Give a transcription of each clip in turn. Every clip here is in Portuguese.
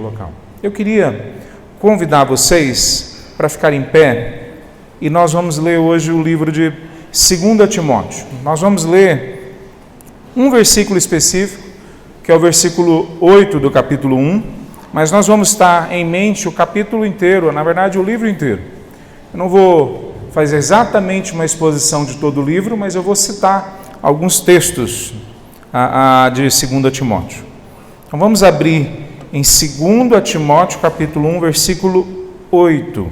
local. Eu queria convidar vocês para ficar em pé e nós vamos ler hoje o livro de 2 Timóteo. Nós vamos ler um versículo específico, que é o versículo 8 do capítulo 1, mas nós vamos estar em mente o capítulo inteiro, na verdade o livro inteiro. Eu não vou fazer exatamente uma exposição de todo o livro, mas eu vou citar alguns textos de 2 Timóteo. Então vamos abrir em 2 Timóteo capítulo 1, versículo 8.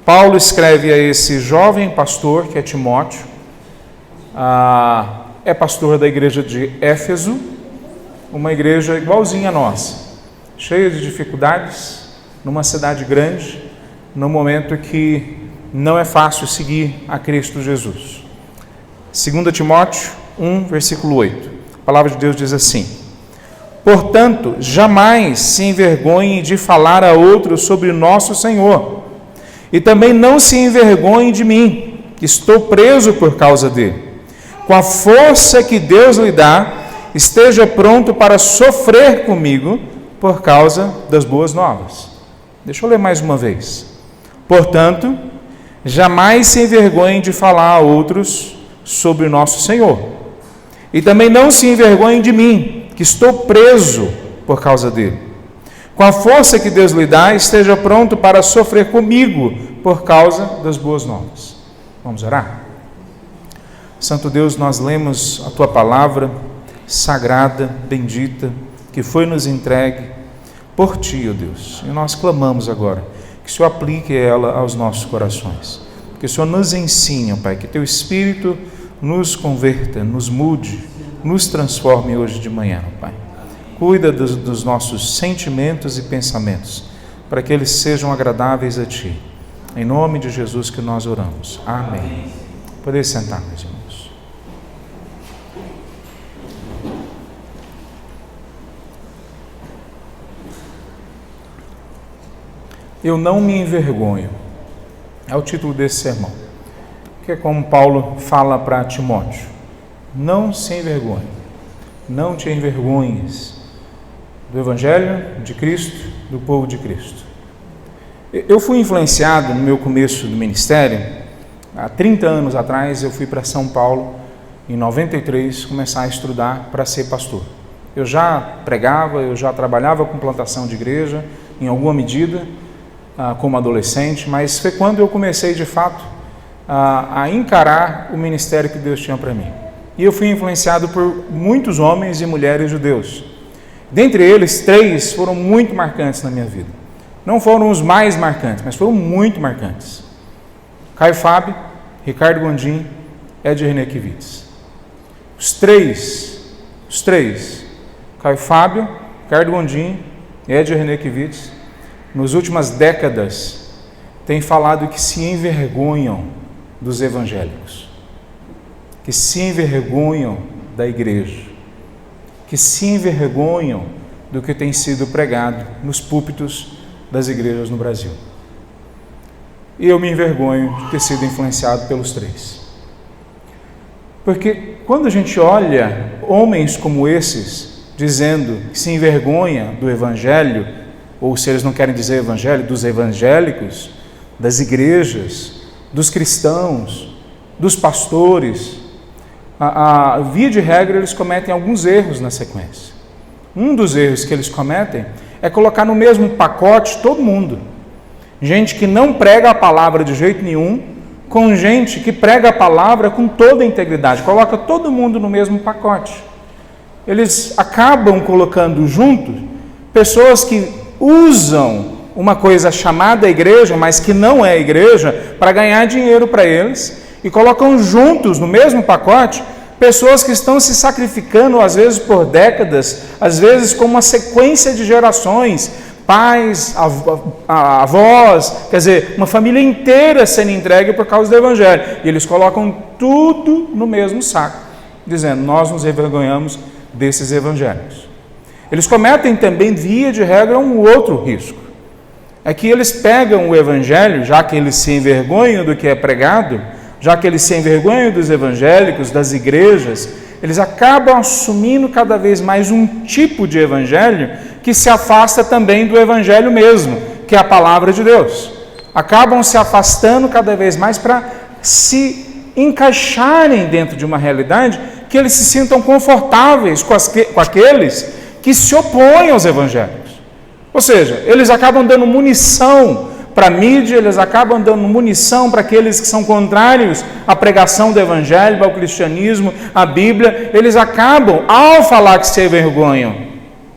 Paulo escreve a esse jovem pastor, que é Timóteo, é pastor da igreja de Éfeso, uma igreja igualzinha a nossa, cheia de dificuldades, numa cidade grande, num momento que não é fácil seguir a Cristo Jesus. 2 Timóteo 1, versículo 8. A palavra de Deus diz assim: portanto, jamais se envergonhe de falar a outros sobre nosso Senhor, e também não se envergonhe de mim, que estou preso por causa dele. Com a força que Deus lhe dá, esteja pronto para sofrer comigo por causa das boas novas. Deixa eu ler mais uma vez. Portanto, jamais se envergonhe de falar a outros sobre nosso Senhor, e também não se envergonhe de mim, que estou preso por causa dele. Com a força que Deus lhe dá, esteja pronto para sofrer comigo por causa das boas novas. Vamos orar? Santo Deus, nós lemos a Tua palavra sagrada, bendita, que foi nos entregue por Ti, ó Deus, e nós clamamos agora que o Senhor aplique ela aos nossos corações, que o Senhor nos ensine, ó Pai, que Teu Espírito nos converta, nos mude, nos transforme hoje de manhã, ó Pai. Cuida dos nossos sentimentos e pensamentos, para que eles sejam agradáveis a Ti. Em nome de Jesus que nós oramos. Amém. Poder sentar, meus irmãos. Eu não me envergonho. É o título desse sermão. Que é como Paulo fala para Timóteo. Não se envergonhe. Não te envergonhes do Evangelho de Cristo, do povo de Cristo. Eu fui influenciado no meu começo do ministério. Há 30 anos atrás eu fui para São Paulo, em 93, começar a estudar para ser pastor. Eu já pregava, eu já trabalhava com plantação de igreja, em alguma medida, como adolescente, mas foi quando eu comecei de fato a encarar o ministério que Deus tinha para mim. E eu fui influenciado por muitos homens e mulheres judeus. Dentre eles, 3 foram muito marcantes na minha vida. Não foram os mais marcantes, mas foram muito marcantes. Caio Fábio, Ricardo Gondim, Ed Renekiewicz. Os três, Caio Fábio, Ricardo Gondim e Ed Renekiewicz, nas últimas décadas, têm falado que se envergonham dos evangélicos, que se envergonham da igreja, que se envergonham do que tem sido pregado nos púlpitos das igrejas no Brasil. E eu me envergonho de ter sido influenciado pelos 3. Porque quando a gente olha homens como esses, dizendo que se envergonha do evangelho, ou se eles não querem dizer evangelho, dos evangélicos, das igrejas, dos cristãos, dos pastores, via de regra eles cometem alguns erros na sequência. Um dos erros que eles cometem é colocar no mesmo pacote todo mundo. Gente que não prega a palavra de jeito nenhum, com gente que prega a palavra com toda a integridade. Coloca todo mundo no mesmo pacote. Eles acabam colocando junto pessoas que usam uma coisa chamada igreja, mas que não é igreja, para ganhar dinheiro para eles, e colocam juntos no mesmo pacote pessoas que estão se sacrificando, às vezes por décadas, às vezes com uma sequência de gerações, pais, avós, quer dizer, uma família inteira sendo entregue por causa do evangelho, e eles colocam tudo no mesmo saco, dizendo, nós nos envergonhamos desses evangélicos. Eles cometem também, via de regra, um outro risco, é que eles pegam o evangelho, já que eles se envergonham do que é pregado, já que eles se envergonham dos evangélicos, das igrejas, eles acabam assumindo cada vez mais um tipo de evangelho que se afasta também do evangelho mesmo, que é a palavra de Deus. Acabam se afastando cada vez mais para se encaixarem dentro de uma realidade que eles se sintam confortáveis com aqueles que se opõem aos evangélicos. Ou seja, eles acabam dando munição para a mídia, eles acabam dando munição para aqueles que são contrários à pregação do evangelho, ao cristianismo, à Bíblia. Eles acabam, ao falar que se envergonham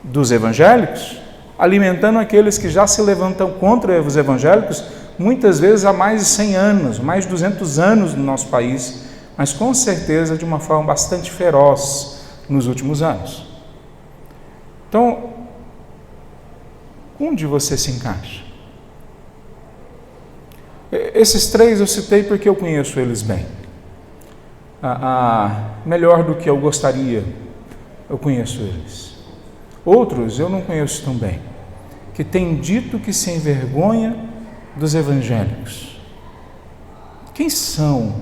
dos evangélicos, alimentando aqueles que já se levantam contra os evangélicos, muitas vezes há mais de 100 anos, mais de 200 anos no nosso país, mas com certeza de uma forma bastante feroz nos últimos anos. Então, onde você se encaixa? Esses três eu citei porque eu conheço eles bem. Melhor do que eu gostaria, eu conheço eles. Outros eu não conheço tão bem, que têm dito que se envergonha dos evangélicos. Quem são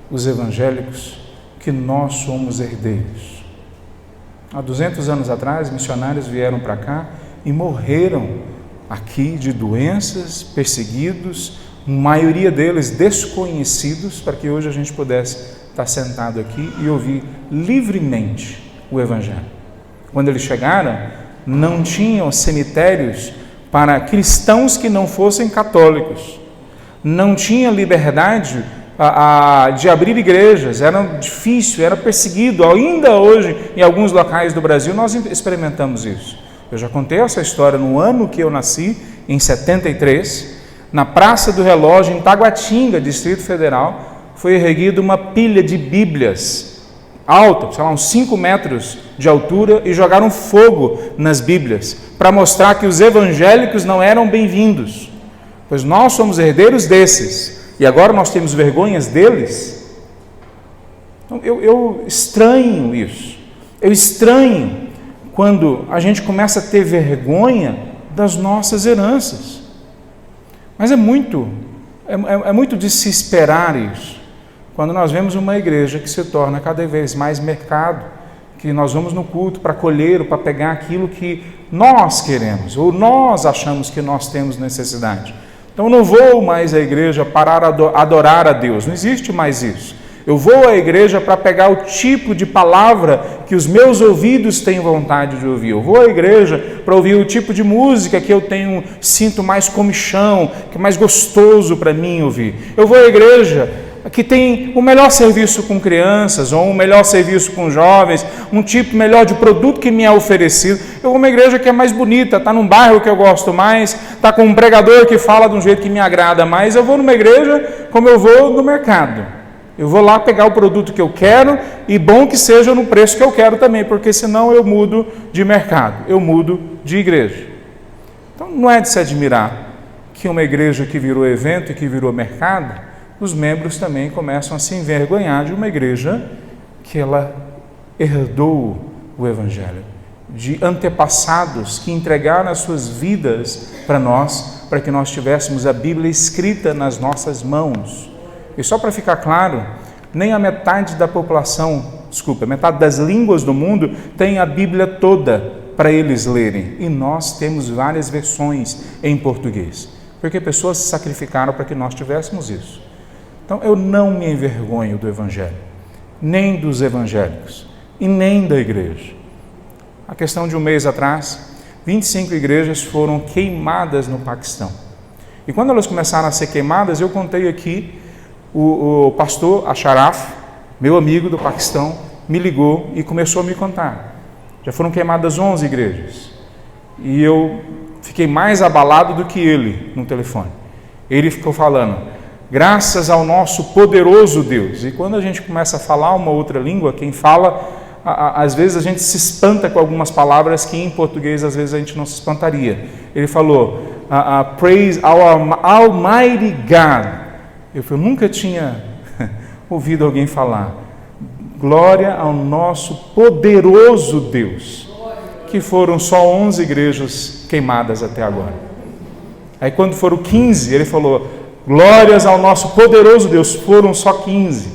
os evangélicos que nós somos herdeiros? Há 200 anos atrás, missionários vieram para cá e morreram aqui de doenças, perseguidos, maioria deles desconhecidos, para que hoje a gente pudesse estar sentado aqui e ouvir livremente o evangelho. Quando eles chegaram, não tinham cemitérios para cristãos que não fossem católicos. Não tinha liberdade de abrir igrejas, era difícil, era perseguido. Ainda hoje, em alguns locais do Brasil, nós experimentamos isso. Eu já contei essa história no ano que eu nasci, em 73, na Praça do Relógio, em Taguatinga, Distrito Federal, foi erguida uma pilha de Bíblias, alta, sei lá, uns 5 metros de altura, e jogaram fogo nas Bíblias, para mostrar que os evangélicos não eram bem-vindos, pois nós somos herdeiros desses, e agora nós temos vergonhas deles. Então, eu estranho isso, eu estranho quando a gente começa a ter vergonha das nossas heranças. Mas é muito de se esperar isso, quando nós vemos uma igreja que se torna cada vez mais mercado, que nós vamos no culto para colher, ou para pegar aquilo que nós queremos, ou nós achamos que nós temos necessidade. Então eu não vou mais à igreja para adorar a Deus, não existe mais isso. Eu vou à igreja para pegar o tipo de palavra que os meus ouvidos têm vontade de ouvir. Eu vou à igreja para ouvir o tipo de música que eu sinto mais comichão, que é mais gostoso para mim ouvir. Eu vou à igreja que tem o melhor serviço com crianças, ou um melhor serviço com jovens, um tipo melhor de produto que me é oferecido. Eu vou a uma igreja que é mais bonita, está num bairro que eu gosto mais, está com um pregador que fala de um jeito que me agrada mais. Eu vou numa igreja como eu vou no mercado. Eu vou lá pegar o produto que eu quero, e bom que seja no preço que eu quero também, porque senão eu mudo de mercado, eu mudo de igreja. Então não é de se admirar que uma igreja que virou evento e que virou mercado, os membros também começam a se envergonhar de uma igreja que ela herdou o evangelho, de antepassados que entregaram as suas vidas para nós, para que nós tivéssemos a Bíblia escrita nas nossas mãos. E só para ficar claro, nem a metade da população, metade das línguas do mundo tem a Bíblia toda para eles lerem. E nós temos várias versões em português, porque pessoas se sacrificaram para que nós tivéssemos isso. Então eu não me envergonho do Evangelho, nem dos evangélicos e nem da igreja. A questão de um mês atrás, 25 igrejas foram queimadas no Paquistão. E quando elas começaram a ser queimadas, eu contei aqui, o pastor Asharaf, meu amigo do Paquistão, me ligou e começou a me contar. Já foram queimadas 11 igrejas. E eu fiquei mais abalado do que ele no telefone. Ele ficou falando, graças ao nosso poderoso Deus. E quando a gente começa a falar uma outra língua, quem fala, às vezes a gente se espanta com algumas palavras que em português às vezes a gente não se espantaria. Ele falou, praise our Almighty God. Eu nunca tinha ouvido alguém falar, glória ao nosso poderoso Deus, que foram só 11 igrejas queimadas até agora. Aí quando foram 15, ele falou, glórias ao nosso poderoso Deus, foram só 15.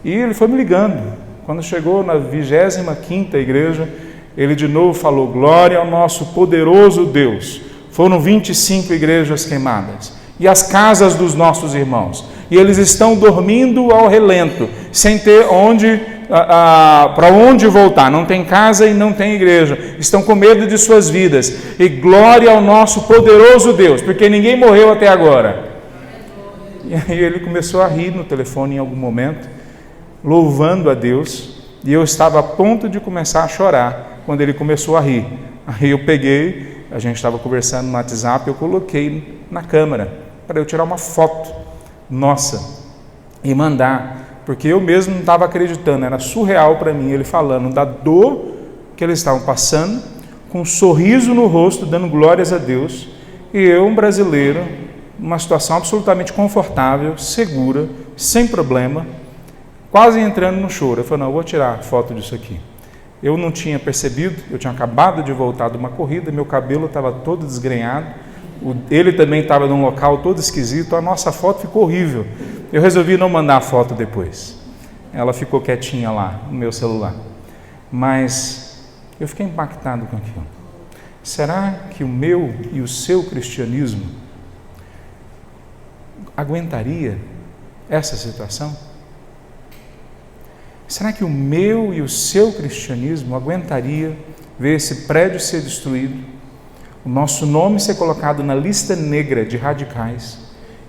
E ele foi me ligando, Quando chegou na 25ª igreja, ele de novo falou: glória ao nosso poderoso Deus. Foram 25 igrejas queimadas. E as casas dos nossos irmãos. E eles estão dormindo ao relento, sem ter para onde voltar. Não tem casa e não tem igreja. Estão com medo de suas vidas. E glória ao nosso poderoso Deus, porque ninguém morreu até agora. E aí ele começou a rir no telefone em algum momento, louvando a Deus. E eu estava a ponto de começar a chorar quando ele começou a rir. Aí eu peguei, a gente estava conversando no WhatsApp, eu coloquei na câmera para eu tirar uma foto nossa e mandar, porque eu mesmo não estava acreditando, era surreal para mim ele falando da dor que eles estavam passando, com um sorriso no rosto, dando glórias a Deus, e eu, um brasileiro, numa situação absolutamente confortável, segura, sem problema, quase entrando no choro. Eu falei: não, eu vou tirar foto disso aqui. Eu não tinha percebido, eu tinha acabado de voltar de uma corrida, meu cabelo estava todo desgrenhado, ele também estava num local todo esquisito, a nossa foto ficou horrível. Eu resolvi não mandar a foto depois. Ela ficou quietinha lá no meu celular. Mas eu fiquei impactado com aquilo. Será que o meu e o seu cristianismo aguentaria essa situação? Será que o meu e o seu cristianismo aguentaria ver esse prédio ser destruído, o nosso nome ser colocado na lista negra de radicais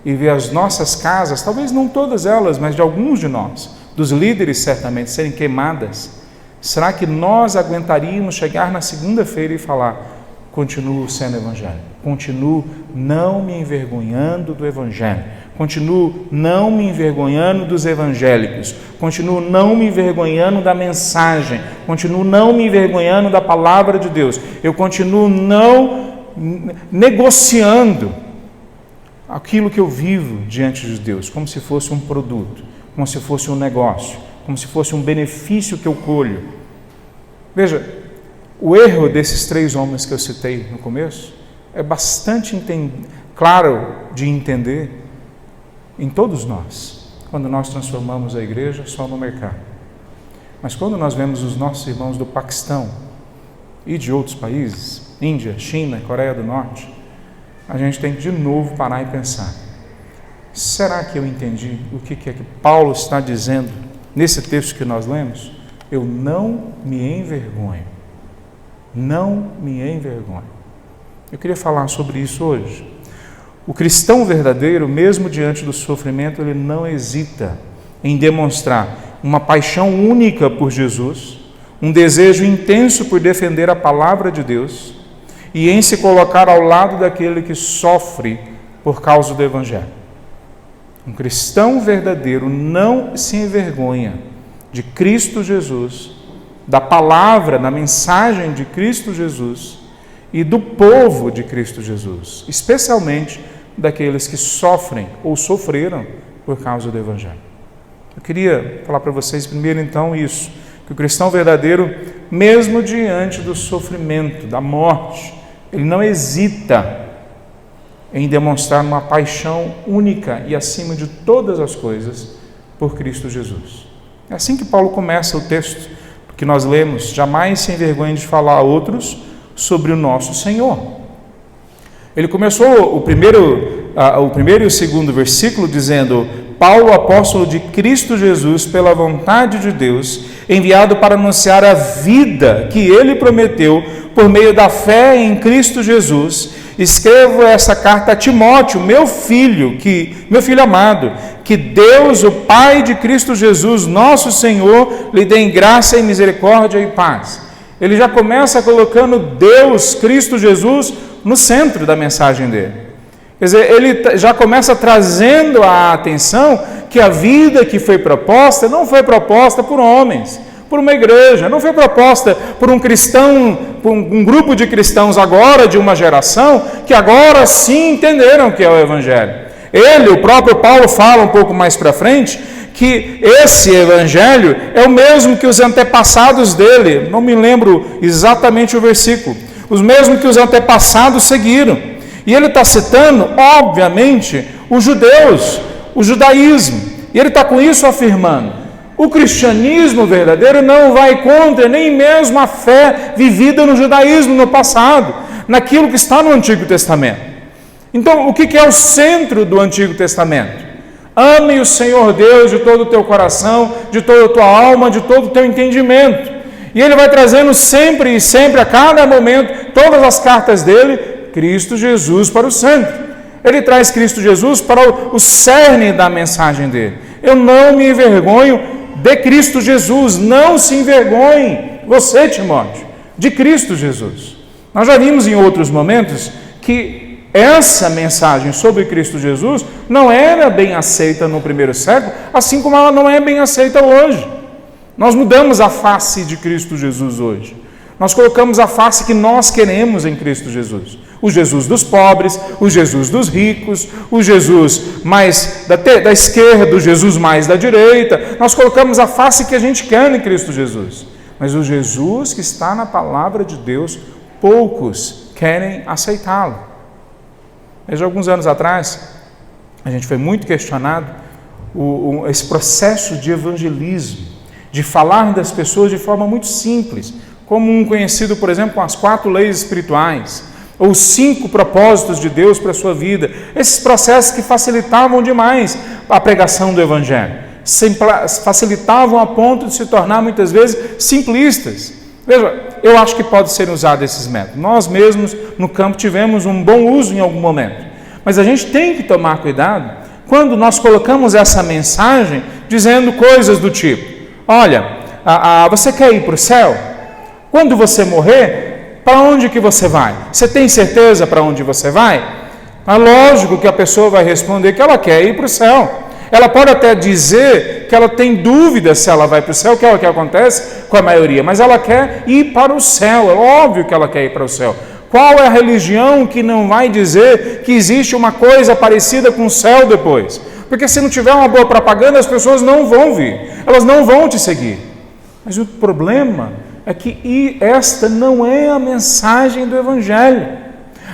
e ver as nossas casas, talvez não todas elas, mas de alguns de nós, dos líderes certamente, serem queimadas? Será que nós aguentaríamos chegar na segunda-feira e falar: continuo sendo evangélico, continuo não me envergonhando do evangelho, continuo não me envergonhando dos evangélicos, continuo não me envergonhando da mensagem, continuo não me envergonhando da palavra de Deus, eu continuo não negociando aquilo que eu vivo diante de Deus, como se fosse um produto, como se fosse um negócio, como se fosse um benefício que eu colho. Veja, o erro desses 3 homens que eu citei no começo é bastante claro de entender em todos nós, quando nós transformamos a igreja só no mercado. Mas quando nós vemos os nossos irmãos do Paquistão e de outros países, Índia, China, Coreia do Norte, a gente tem que de novo parar e pensar: será que eu entendi o que é que Paulo está dizendo nesse texto que nós lemos? Eu não me envergonho. Não me envergonho. Eu queria falar sobre isso hoje. O cristão verdadeiro, mesmo diante do sofrimento, ele não hesita em demonstrar uma paixão única por Jesus, um desejo intenso por defender a palavra de Deus e em se colocar ao lado daquele que sofre por causa do Evangelho. Um cristão verdadeiro não se envergonha de Cristo Jesus, da palavra, da mensagem de Cristo Jesus e do povo de Cristo Jesus, especialmente daqueles que sofrem ou sofreram por causa do Evangelho. Eu queria falar para vocês primeiro então isso, que o cristão verdadeiro, mesmo diante do sofrimento, da morte, ele não hesita em demonstrar uma paixão única e acima de todas as coisas por Cristo Jesus. É assim que Paulo começa o texto que nós lemos: jamais se envergonhe de falar a outros sobre o nosso Senhor. Ele começou o primeiro e o segundo versículo dizendo: Paulo, apóstolo de Cristo Jesus, pela vontade de Deus, enviado para anunciar a vida que ele prometeu por meio da fé em Cristo Jesus, escrevo essa carta a Timóteo, meu filho amado, que Deus, o Pai de Cristo Jesus, nosso Senhor, lhe dê em graça e misericórdia e paz. Ele já começa colocando Deus, Cristo Jesus, no centro da mensagem dele. Quer dizer, ele já começa trazendo a atenção que a vida que foi proposta não foi proposta por homens, por uma igreja, não foi proposta por um cristão, por um grupo de cristãos agora, de uma geração, que agora sim entenderam o que é o Evangelho. Ele, o próprio Paulo, fala um pouco mais para frente, que esse Evangelho é o mesmo que os antepassados dele, não me lembro exatamente o versículo, os mesmos que os antepassados seguiram. E ele está citando, obviamente, os judeus, o judaísmo. E ele está com isso afirmando: O cristianismo verdadeiro não vai contra nem mesmo a fé vivida no judaísmo no passado, naquilo que está no Antigo Testamento. Então, o que é o centro do Antigo Testamento? Ame o Senhor Deus de todo o teu coração, de toda a tua alma, de todo o teu entendimento. E ele vai trazendo sempre e sempre, a cada momento, todas as cartas dele, Cristo Jesus para o centro. Ele traz Cristo Jesus para o cerne da mensagem dele. Eu não me envergonho de Cristo Jesus, não se envergonhe, você, Timóteo, de Cristo Jesus. Nós já vimos em outros momentos que essa mensagem sobre Cristo Jesus não era bem aceita no primeiro século, assim como ela não é bem aceita hoje. Nós mudamos a face de Cristo Jesus hoje. Nós colocamos a face que nós queremos em Cristo Jesus. O Jesus dos pobres, o Jesus dos ricos, o Jesus mais da esquerda, o Jesus mais da direita. Nós colocamos a face que a gente quer em Cristo Jesus. Mas o Jesus que está na palavra de Deus, poucos querem aceitá-lo. Desde alguns anos atrás, a gente foi muito questionado esse processo de evangelismo, de falar das pessoas de forma muito simples, como um conhecido, por exemplo, com as 4 leis espirituais, ou 5 propósitos de Deus para a sua vida. Esses processos que facilitavam demais a pregação do Evangelho, facilitavam a ponto de se tornar muitas vezes simplistas. Veja, eu acho que pode ser usado esses métodos. Nós mesmos no campo tivemos um bom uso em algum momento, mas a gente tem que tomar cuidado quando nós colocamos essa mensagem dizendo coisas do tipo: olha, você quer ir para o céu? Quando você morrer, para onde que você vai? Você tem certeza para onde você vai? É lógico que a pessoa vai responder que ela quer ir para o céu. Ela pode até dizer que ela tem dúvida se ela vai para o céu, que é o que acontece com a maioria, mas ela quer ir para o céu, é óbvio que ela quer ir para o céu. Qual é a religião que não vai dizer que existe uma coisa parecida com o céu depois? Porque se não tiver uma boa propaganda, as pessoas não vão vir, elas não vão te seguir. Mas o problema é que esta não é a mensagem do Evangelho.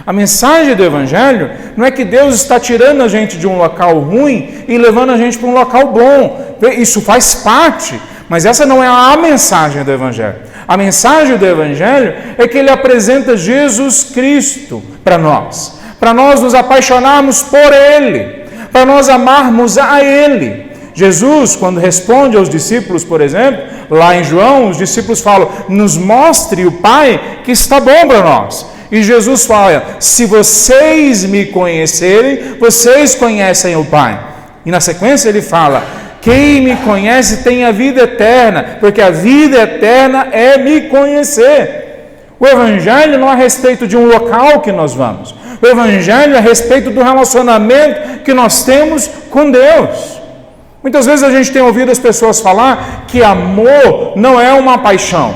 A mensagem do Evangelho não é que Deus está tirando a gente de um local ruim e levando a gente para um local bom. Isso faz parte, mas essa não é a mensagem do Evangelho. A mensagem do Evangelho é que ele apresenta Jesus Cristo para nós nos apaixonarmos por Ele, para nós amarmos a Ele. Jesus, quando responde aos discípulos, por exemplo, lá em João, os discípulos falam: nos mostre o Pai, que está bom para nós. E Jesus fala: se vocês me conhecerem, vocês conhecem o Pai. E na sequência ele fala: quem me conhece tem a vida eterna, porque a vida eterna é me conhecer. O Evangelho não é a respeito de um local que nós vamos. O Evangelho é a respeito do relacionamento que nós temos com Deus. Muitas vezes a gente tem ouvido as pessoas falar que amor não é uma paixão.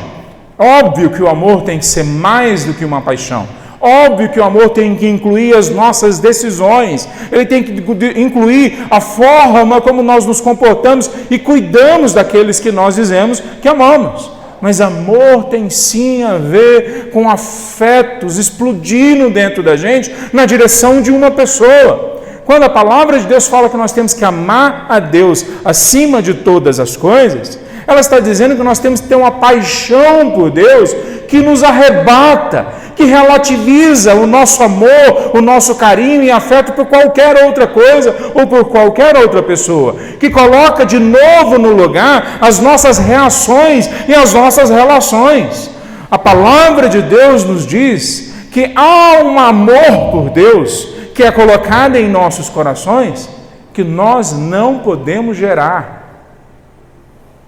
Óbvio que o amor tem que ser mais do que uma paixão. Óbvio que o amor tem que incluir as nossas decisões. Ele tem que incluir a forma como nós nos comportamos e cuidamos daqueles que nós dizemos que amamos. Mas amor tem sim a ver com afetos explodindo dentro da gente na direção de uma pessoa. Quando a palavra de Deus fala que nós temos que amar a Deus acima de todas as coisas, ela está dizendo que nós temos que ter uma paixão por Deus que nos arrebata, que relativiza o nosso amor, o nosso carinho e afeto por qualquer outra coisa ou por qualquer outra pessoa, que coloca de novo no lugar as nossas reações e as nossas relações. A palavra de Deus nos diz que há um amor por Deus que é colocado em nossos corações que nós não podemos gerar.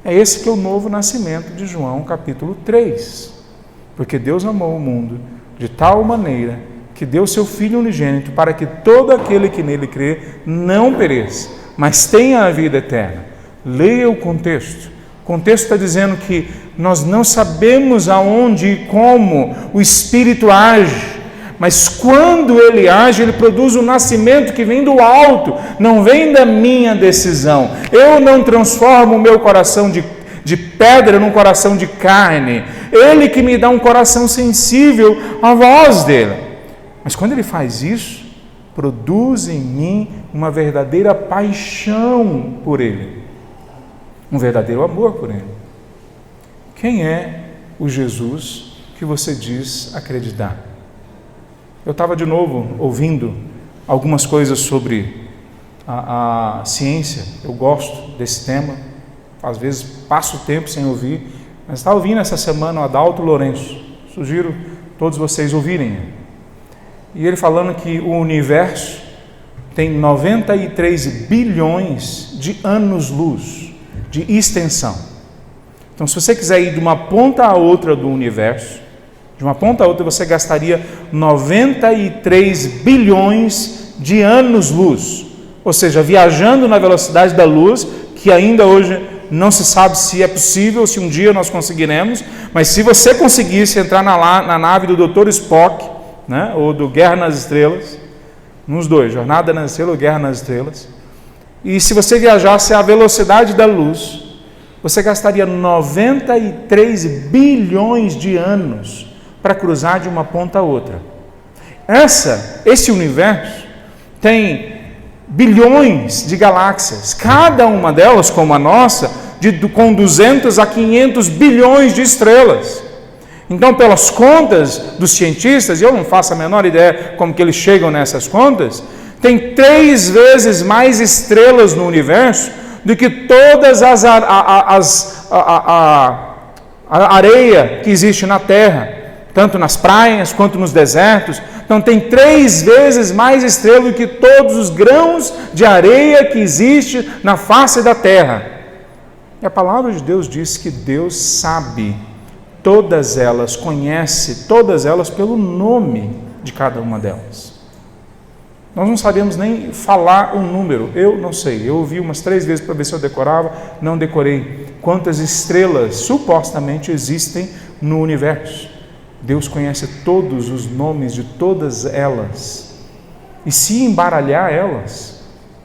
É esse que é o novo nascimento de João capítulo 3. Porque Deus amou o mundo de tal maneira que deu seu Filho unigênito para que todo aquele que nele crê não pereça, mas tenha a vida eterna. Leia o contexto. O contexto está dizendo que nós não sabemos aonde e como o Espírito age, mas quando ele age, ele produz um nascimento que vem do alto, não vem da minha decisão. Eu não transformo o meu coração de pedra num coração de carne. Ele que me dá um coração sensível à voz dele. Mas quando ele faz isso, produz em mim uma verdadeira paixão por ele. um verdadeiro amor por Ele. Quem é o Jesus que você diz acreditar? Eu estava de novo ouvindo algumas coisas sobre a ciência. Eu gosto desse tema, às vezes passo tempo sem ouvir, mas estava ouvindo essa semana o Adalto Lourenço, sugiro todos vocês ouvirem. E ele falando que o universo tem 93 bilhões de anos-luz de extensão. Então, se você quiser ir de uma ponta a outra do universo, de uma ponta a outra, você gastaria 93 bilhões de anos-luz. Ou seja, viajando na velocidade da luz, que ainda hoje não se sabe se é possível, se um dia nós conseguiremos, mas se você conseguisse entrar na nave do Dr. Spock, né, ou do Guerra nas Estrelas, nos dois, Jornada nas Estrelas ou Guerra nas Estrelas, e se você viajasse à velocidade da luz, você gastaria 93 bilhões de anos para cruzar de uma ponta a outra. Esse universo tem bilhões de galáxias, cada uma delas, como a nossa, com 200 a 500 bilhões de estrelas. Então, pelas contas dos cientistas, e eu não faço a menor ideia como que eles chegam nessas contas, tem 3 vezes mais estrelas no universo do que todas a areia que existe na Terra, tanto nas praias quanto nos desertos. Então tem 3 vezes mais estrelas do que todos os grãos de areia que existe na face da Terra. E a palavra de Deus diz que Deus sabe todas elas, conhece todas elas pelo nome de cada uma delas. Nós não sabemos nem falar um número, eu não sei, eu ouvi umas 3 vezes para ver se eu decorava, não decorei quantas estrelas supostamente existem no universo. Deus conhece todos os nomes de todas elas, e se embaralhar elas,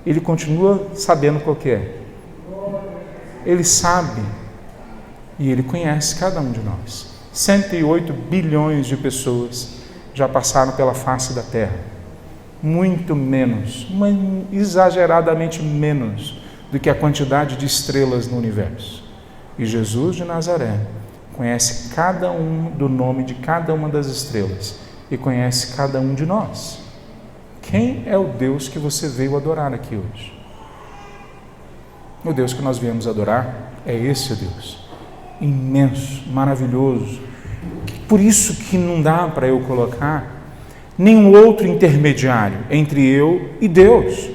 Ele continua sabendo qual que é. Ele sabe, e Ele conhece cada um de nós. 108 bilhões de pessoas já passaram pela face da Terra. Muito menos, exageradamente menos do que a quantidade de estrelas no universo. E Jesus de Nazaré conhece cada um do nome de cada uma das estrelas e conhece cada um de nós. Quem é o Deus que você veio adorar aqui hoje? O Deus que nós viemos adorar é esse Deus, imenso, maravilhoso. Por isso que não dá para eu colocar nenhum outro intermediário entre eu e Deus.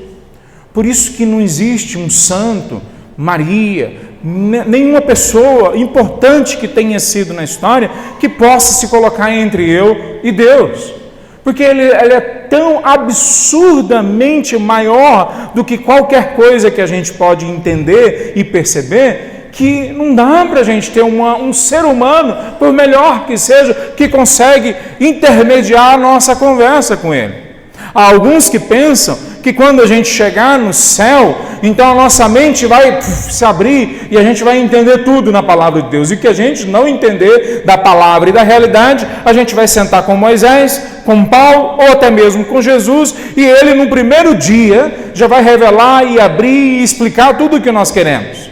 Por isso que não existe um santo, Maria, nenhuma pessoa importante que tenha sido na história que possa se colocar entre eu e Deus. Porque ele é tão absurdamente maior do que qualquer coisa que a gente pode entender e perceber, que não dá para a gente ter um ser humano, por melhor que seja, que consegue intermediar a nossa conversa com Ele. Há alguns que pensam que quando a gente chegar no céu, então a nossa mente vai se abrir e a gente vai entender tudo na palavra de Deus. E que a gente não entender da palavra e da realidade, a gente vai sentar com Moisés, com Paulo ou até mesmo com Jesus, e ele no primeiro dia já vai revelar e abrir e explicar tudo o que nós queremos.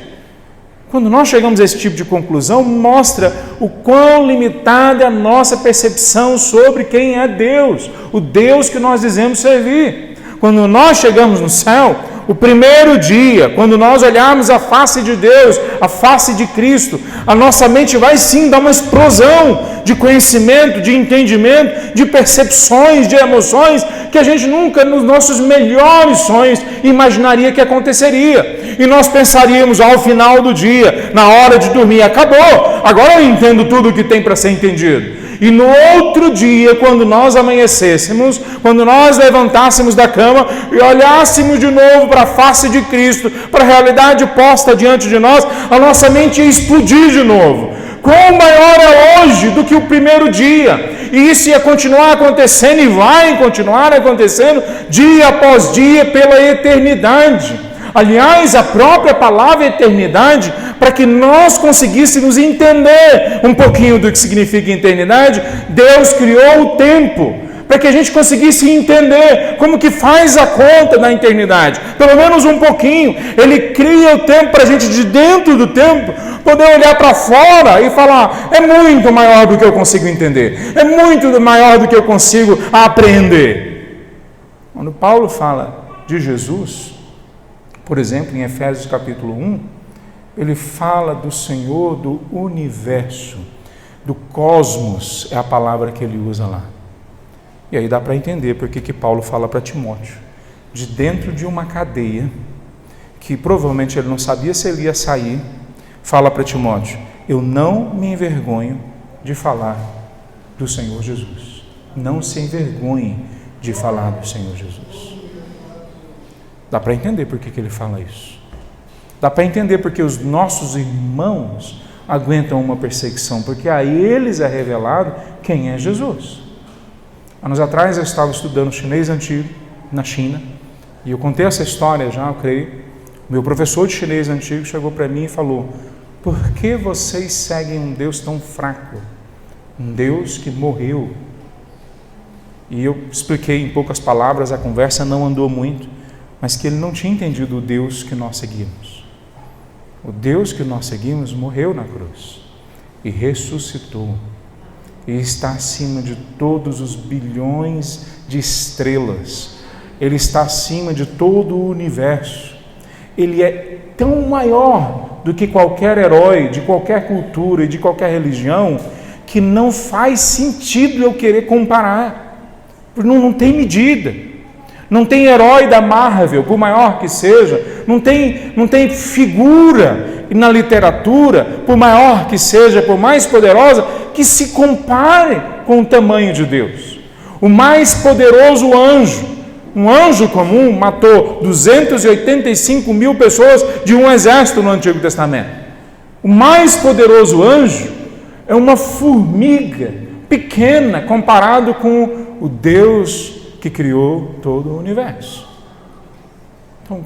Quando nós chegamos a esse tipo de conclusão, mostra o quão limitada é a nossa percepção sobre quem é Deus, o Deus que nós dizemos servir. Quando nós chegamos no céu, o primeiro dia, quando nós olharmos a face de Deus, a face de Cristo, a nossa mente vai sim dar uma explosão de conhecimento, de entendimento, de percepções, de emoções, que a gente nunca nos nossos melhores sonhos imaginaria que aconteceria. E nós pensaríamos ao final do dia, na hora de dormir, acabou, agora eu entendo tudo o que tem para ser entendido. E no outro dia, quando nós amanhecêssemos, quando nós levantássemos da cama e olhássemos de novo para a face de Cristo, para a realidade posta diante de nós, a nossa mente ia explodir de novo. Quão maior é hoje do que o primeiro dia? E isso ia continuar acontecendo e vai continuar acontecendo dia após dia pela eternidade. Aliás, a própria palavra eternidade, para que nós conseguíssemos entender um pouquinho do que significa eternidade, Deus criou o tempo para que a gente conseguisse entender como que faz a conta da eternidade, pelo menos um pouquinho. Ele cria o tempo para a gente, de dentro do tempo, poder olhar para fora e falar: é muito maior do que eu consigo entender, é muito maior do que eu consigo apreender. Quando Paulo fala de Jesus, por exemplo, em Efésios capítulo 1, ele fala do Senhor do universo, do cosmos, é a palavra que ele usa lá. E aí dá para entender porque que Paulo fala para Timóteo, de dentro de uma cadeia, que provavelmente ele não sabia se ele ia sair, fala para Timóteo: eu não me envergonho de falar do Senhor Jesus. Não se envergonhe de falar do Senhor Jesus. Dá para entender por que ele fala isso. Dá para entender porque os nossos irmãos aguentam uma perseguição, porque a eles é revelado quem é Jesus. Anos atrás eu estava estudando chinês antigo na China, e eu contei essa história já, eu creio. Meu professor de chinês antigo chegou para mim e falou: por que vocês seguem um Deus tão fraco? Um Deus que morreu. E eu expliquei em poucas palavras, a conversa não andou muito, mas que ele não tinha entendido o Deus que nós seguimos. O Deus que nós seguimos morreu na cruz e ressuscitou, e está acima de todos os bilhões de estrelas. Ele está acima de todo o universo. Ele é tão maior do que qualquer herói, de qualquer cultura e de qualquer religião, que não faz sentido eu querer comparar. Não tem medida. Não tem herói da Marvel, por maior que seja, não tem figura na literatura, por maior que seja, por mais poderosa, que se compare com o tamanho de Deus. O mais poderoso anjo, um anjo comum, matou 285 mil pessoas de um exército no Antigo Testamento. O mais poderoso anjo é uma formiga pequena comparado com o Deus que criou todo o universo. Então,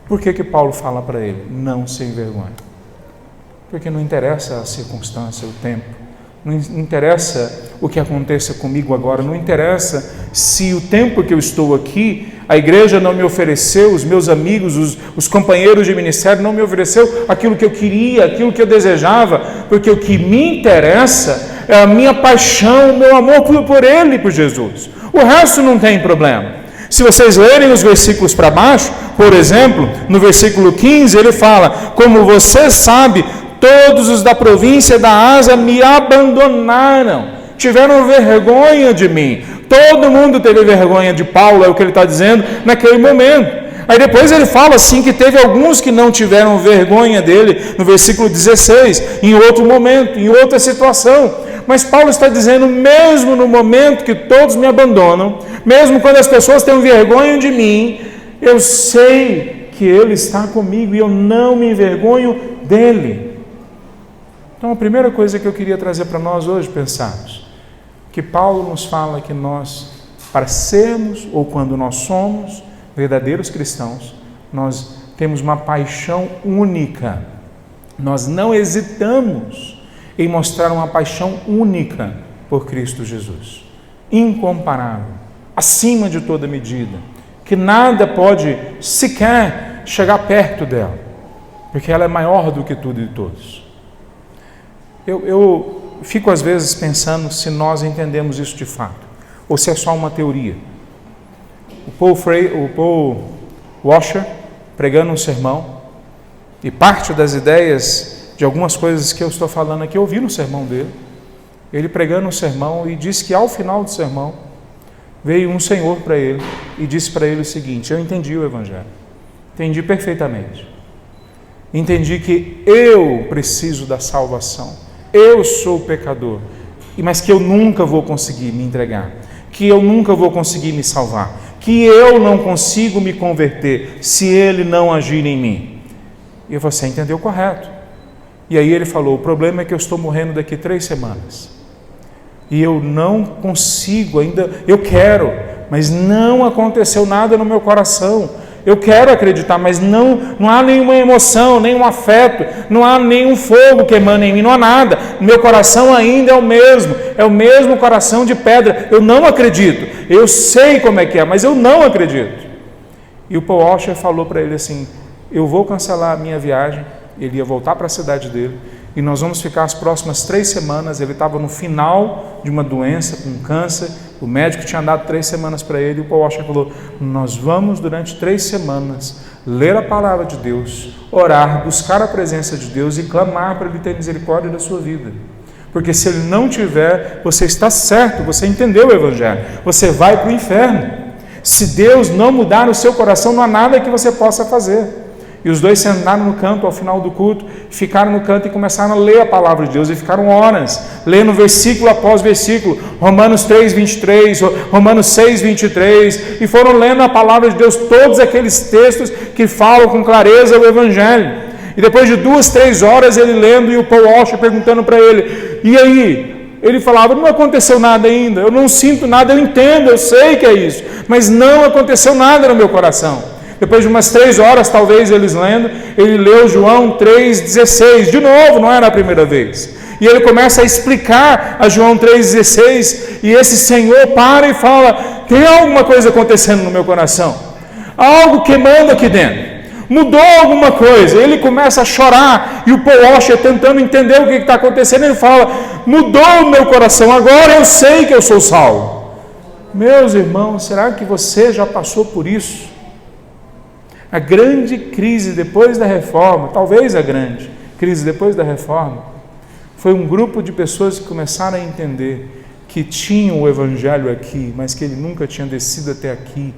por que Paulo fala para ele: não se envergonhe? Porque não interessa a circunstância, o tempo, não interessa o que aconteça comigo agora, não interessa se o tempo que eu estou aqui, a igreja não me ofereceu, os meus amigos, os companheiros de ministério não me ofereceu aquilo que eu queria, aquilo que eu desejava, porque o que me interessa é a minha paixão, o meu amor por Ele, por Jesus. O resto não tem problema. Se vocês lerem os versículos para baixo, por exemplo, no versículo 15, ele fala: como você sabe, todos os da província da Ásia me abandonaram, tiveram vergonha de mim. Todo mundo teve vergonha de Paulo, é o que ele está dizendo naquele momento. Aí depois ele fala assim que teve alguns que não tiveram vergonha dele, no versículo 16, em outro momento, em outra situação. Mas Paulo está dizendo: mesmo no momento que todos me abandonam, mesmo quando as pessoas têm vergonha de mim, eu sei que Ele está comigo e eu não me envergonho dEle. Então a primeira coisa que eu queria trazer para nós hoje pensarmos, que Paulo nos fala que nós, para sermos, ou quando nós somos verdadeiros cristãos, nós temos uma paixão única. Nós não hesitamos em mostrar uma paixão única por Cristo Jesus, incomparável, acima de toda medida, que nada pode sequer chegar perto dela, porque ela é maior do que tudo e todos. Eu fico às vezes pensando se nós entendemos isso de fato, ou se é só uma teoria. O Paul Washer, pregando um sermão, e parte das ideias de algumas coisas que eu estou falando aqui, eu ouvi no sermão dele, ele pregando um sermão, e disse que ao final do sermão, veio um senhor para ele, e disse para ele o seguinte: eu entendi o Evangelho, entendi perfeitamente, entendi que eu preciso da salvação, eu sou pecador, mas que eu nunca vou conseguir me entregar, que eu nunca vou conseguir me salvar, que eu não consigo me converter, se Ele não agir em mim. E você entendeu correto. E aí ele falou: o problema é que eu estou morrendo daqui 3 semanas. E eu não consigo ainda, eu quero, mas não aconteceu nada no meu coração. eu quero acreditar, mas não há nenhuma emoção, nenhum afeto, não há nenhum fogo que emana em mim, não há nada. Meu coração ainda é o mesmo coração de pedra. Eu não acredito. Eu sei como é que é, mas eu não acredito. E o Paul Washer falou para ele assim: eu vou cancelar a minha viagem. Ele ia voltar para a cidade dele e nós vamos ficar as próximas 3 semanas. Ele estava no final de uma doença, com câncer. O médico tinha dado 3 semanas para ele, e o Paul Washer falou: nós vamos durante 3 semanas ler a palavra de Deus, orar, buscar a presença de Deus e clamar para Ele ter misericórdia da sua vida. Porque se Ele não tiver, você está certo, você entendeu o Evangelho, você vai para o inferno. Se Deus não mudar o seu coração, não há nada que você possa fazer. E os dois sentaram no canto ao final do culto, ficaram no canto e começaram a ler a palavra de Deus, e ficaram horas, lendo versículo após versículo, Romanos 3, 23, Romanos 6, 23, e foram lendo a palavra de Deus, todos aqueles textos que falam com clareza o Evangelho. E depois de 2, 3 horas ele lendo, e o Paul Washer perguntando para ele: e aí? Ele falava: não aconteceu nada ainda, eu não sinto nada, eu entendo, eu sei que é isso, mas não aconteceu nada no meu coração. Depois de umas 3 horas, talvez, eles lendo, ele leu João 3,16, de novo, não era a primeira vez. E ele começa a explicar a João 3,16, e esse Senhor para e fala: tem alguma coisa acontecendo no meu coração, algo queimando aqui dentro, mudou alguma coisa. Ele começa a chorar, e o Paul Washer tentando entender o que está acontecendo, ele fala: mudou o meu coração, agora eu sei que eu sou salvo. Meus irmãos, será que você já passou por isso? A grande crise depois da reforma, talvez a grande crise depois da reforma, foi um grupo de pessoas que começaram a entender que tinham o Evangelho aqui, mas que ele nunca tinha descido até aqui.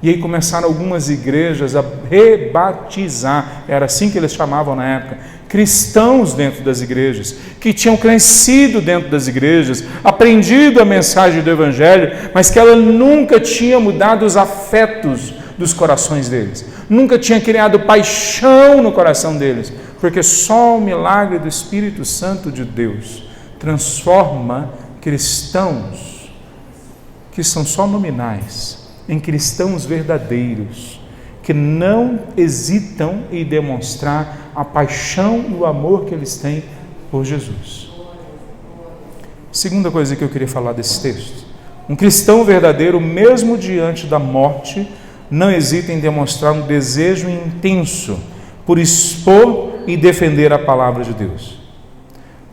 E aí começaram algumas igrejas a rebatizar, era assim que eles chamavam na época, cristãos dentro das igrejas, que tinham crescido dentro das igrejas, aprendido a mensagem do Evangelho, mas que ela nunca tinha mudado os afetos dos corações deles, nunca tinha criado paixão no coração deles, porque só o milagre do Espírito Santo de Deus transforma cristãos que são só nominais em cristãos verdadeiros, que não hesitam em demonstrar a paixão e o amor que eles têm por Jesus. Segunda coisa que eu queria falar desse texto: um cristão verdadeiro, mesmo diante da morte, não hesita em demonstrar um desejo intenso por expor e defender a palavra de Deus.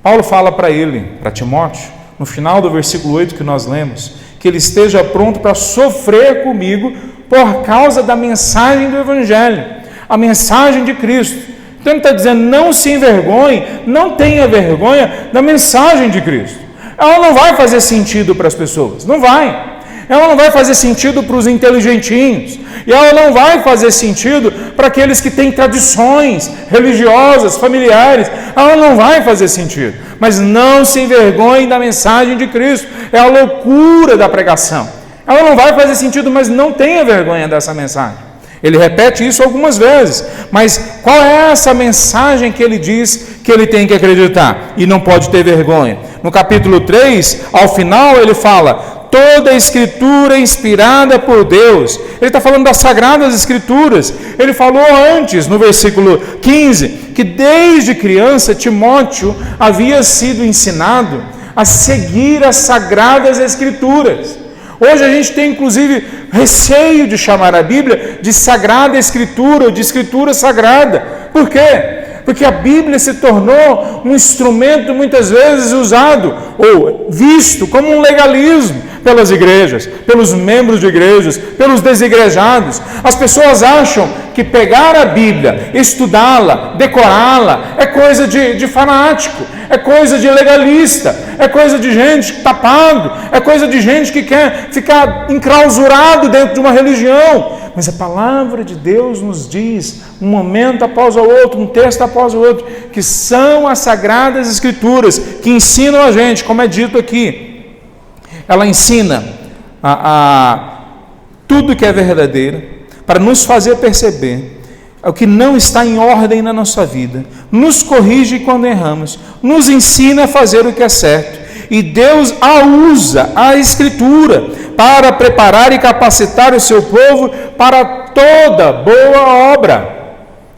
Paulo fala para ele, para Timóteo, no final do versículo 8 que nós lemos, que ele esteja pronto para sofrer comigo por causa da mensagem do Evangelho, a mensagem de Cristo. Então ele está dizendo: não se envergonhe, não tenha vergonha da mensagem de Cristo. Ela não vai fazer sentido para as pessoas, não vai. Ela não vai fazer sentido para os inteligentinhos, e ela não vai fazer sentido para aqueles que têm tradições religiosas, familiares. Ela não vai fazer sentido, mas não se envergonhe da mensagem de Cristo, é a loucura da pregação. Ela não vai fazer sentido, mas não tenha vergonha dessa mensagem. Ele repete isso algumas vezes, mas qual é essa mensagem que ele diz que ele tem que acreditar e não pode ter vergonha? No capítulo 3, ao final, ele fala: toda a Escritura é inspirada por Deus. Ele está falando das Sagradas Escrituras. Ele falou antes, no versículo 15, que desde criança Timóteo havia sido ensinado a seguir as Sagradas Escrituras. Hoje a gente tem inclusive receio de chamar a Bíblia de Sagrada Escritura ou de Escritura Sagrada. Por quê? Porque a Bíblia se tornou um instrumento muitas vezes usado ou visto como um legalismo pelas igrejas, pelos membros de igrejas, pelos desigrejados. As pessoas acham que pegar a Bíblia, estudá-la, decorá-la, é coisa de fanático, é coisa de legalista, é coisa de gente tapado, é coisa de gente que quer ficar enclausurado dentro de uma religião. Mas a palavra de Deus nos diz, um momento após o outro, um texto após o outro, que são as Sagradas Escrituras que ensinam a gente, como é dito aqui. Ela ensina a tudo que é verdadeiro, para nos fazer perceber o que não está em ordem na nossa vida, nos corrige quando erramos, nos ensina a fazer o que é certo. E Deus usa a Escritura para preparar e capacitar o seu povo para toda boa obra.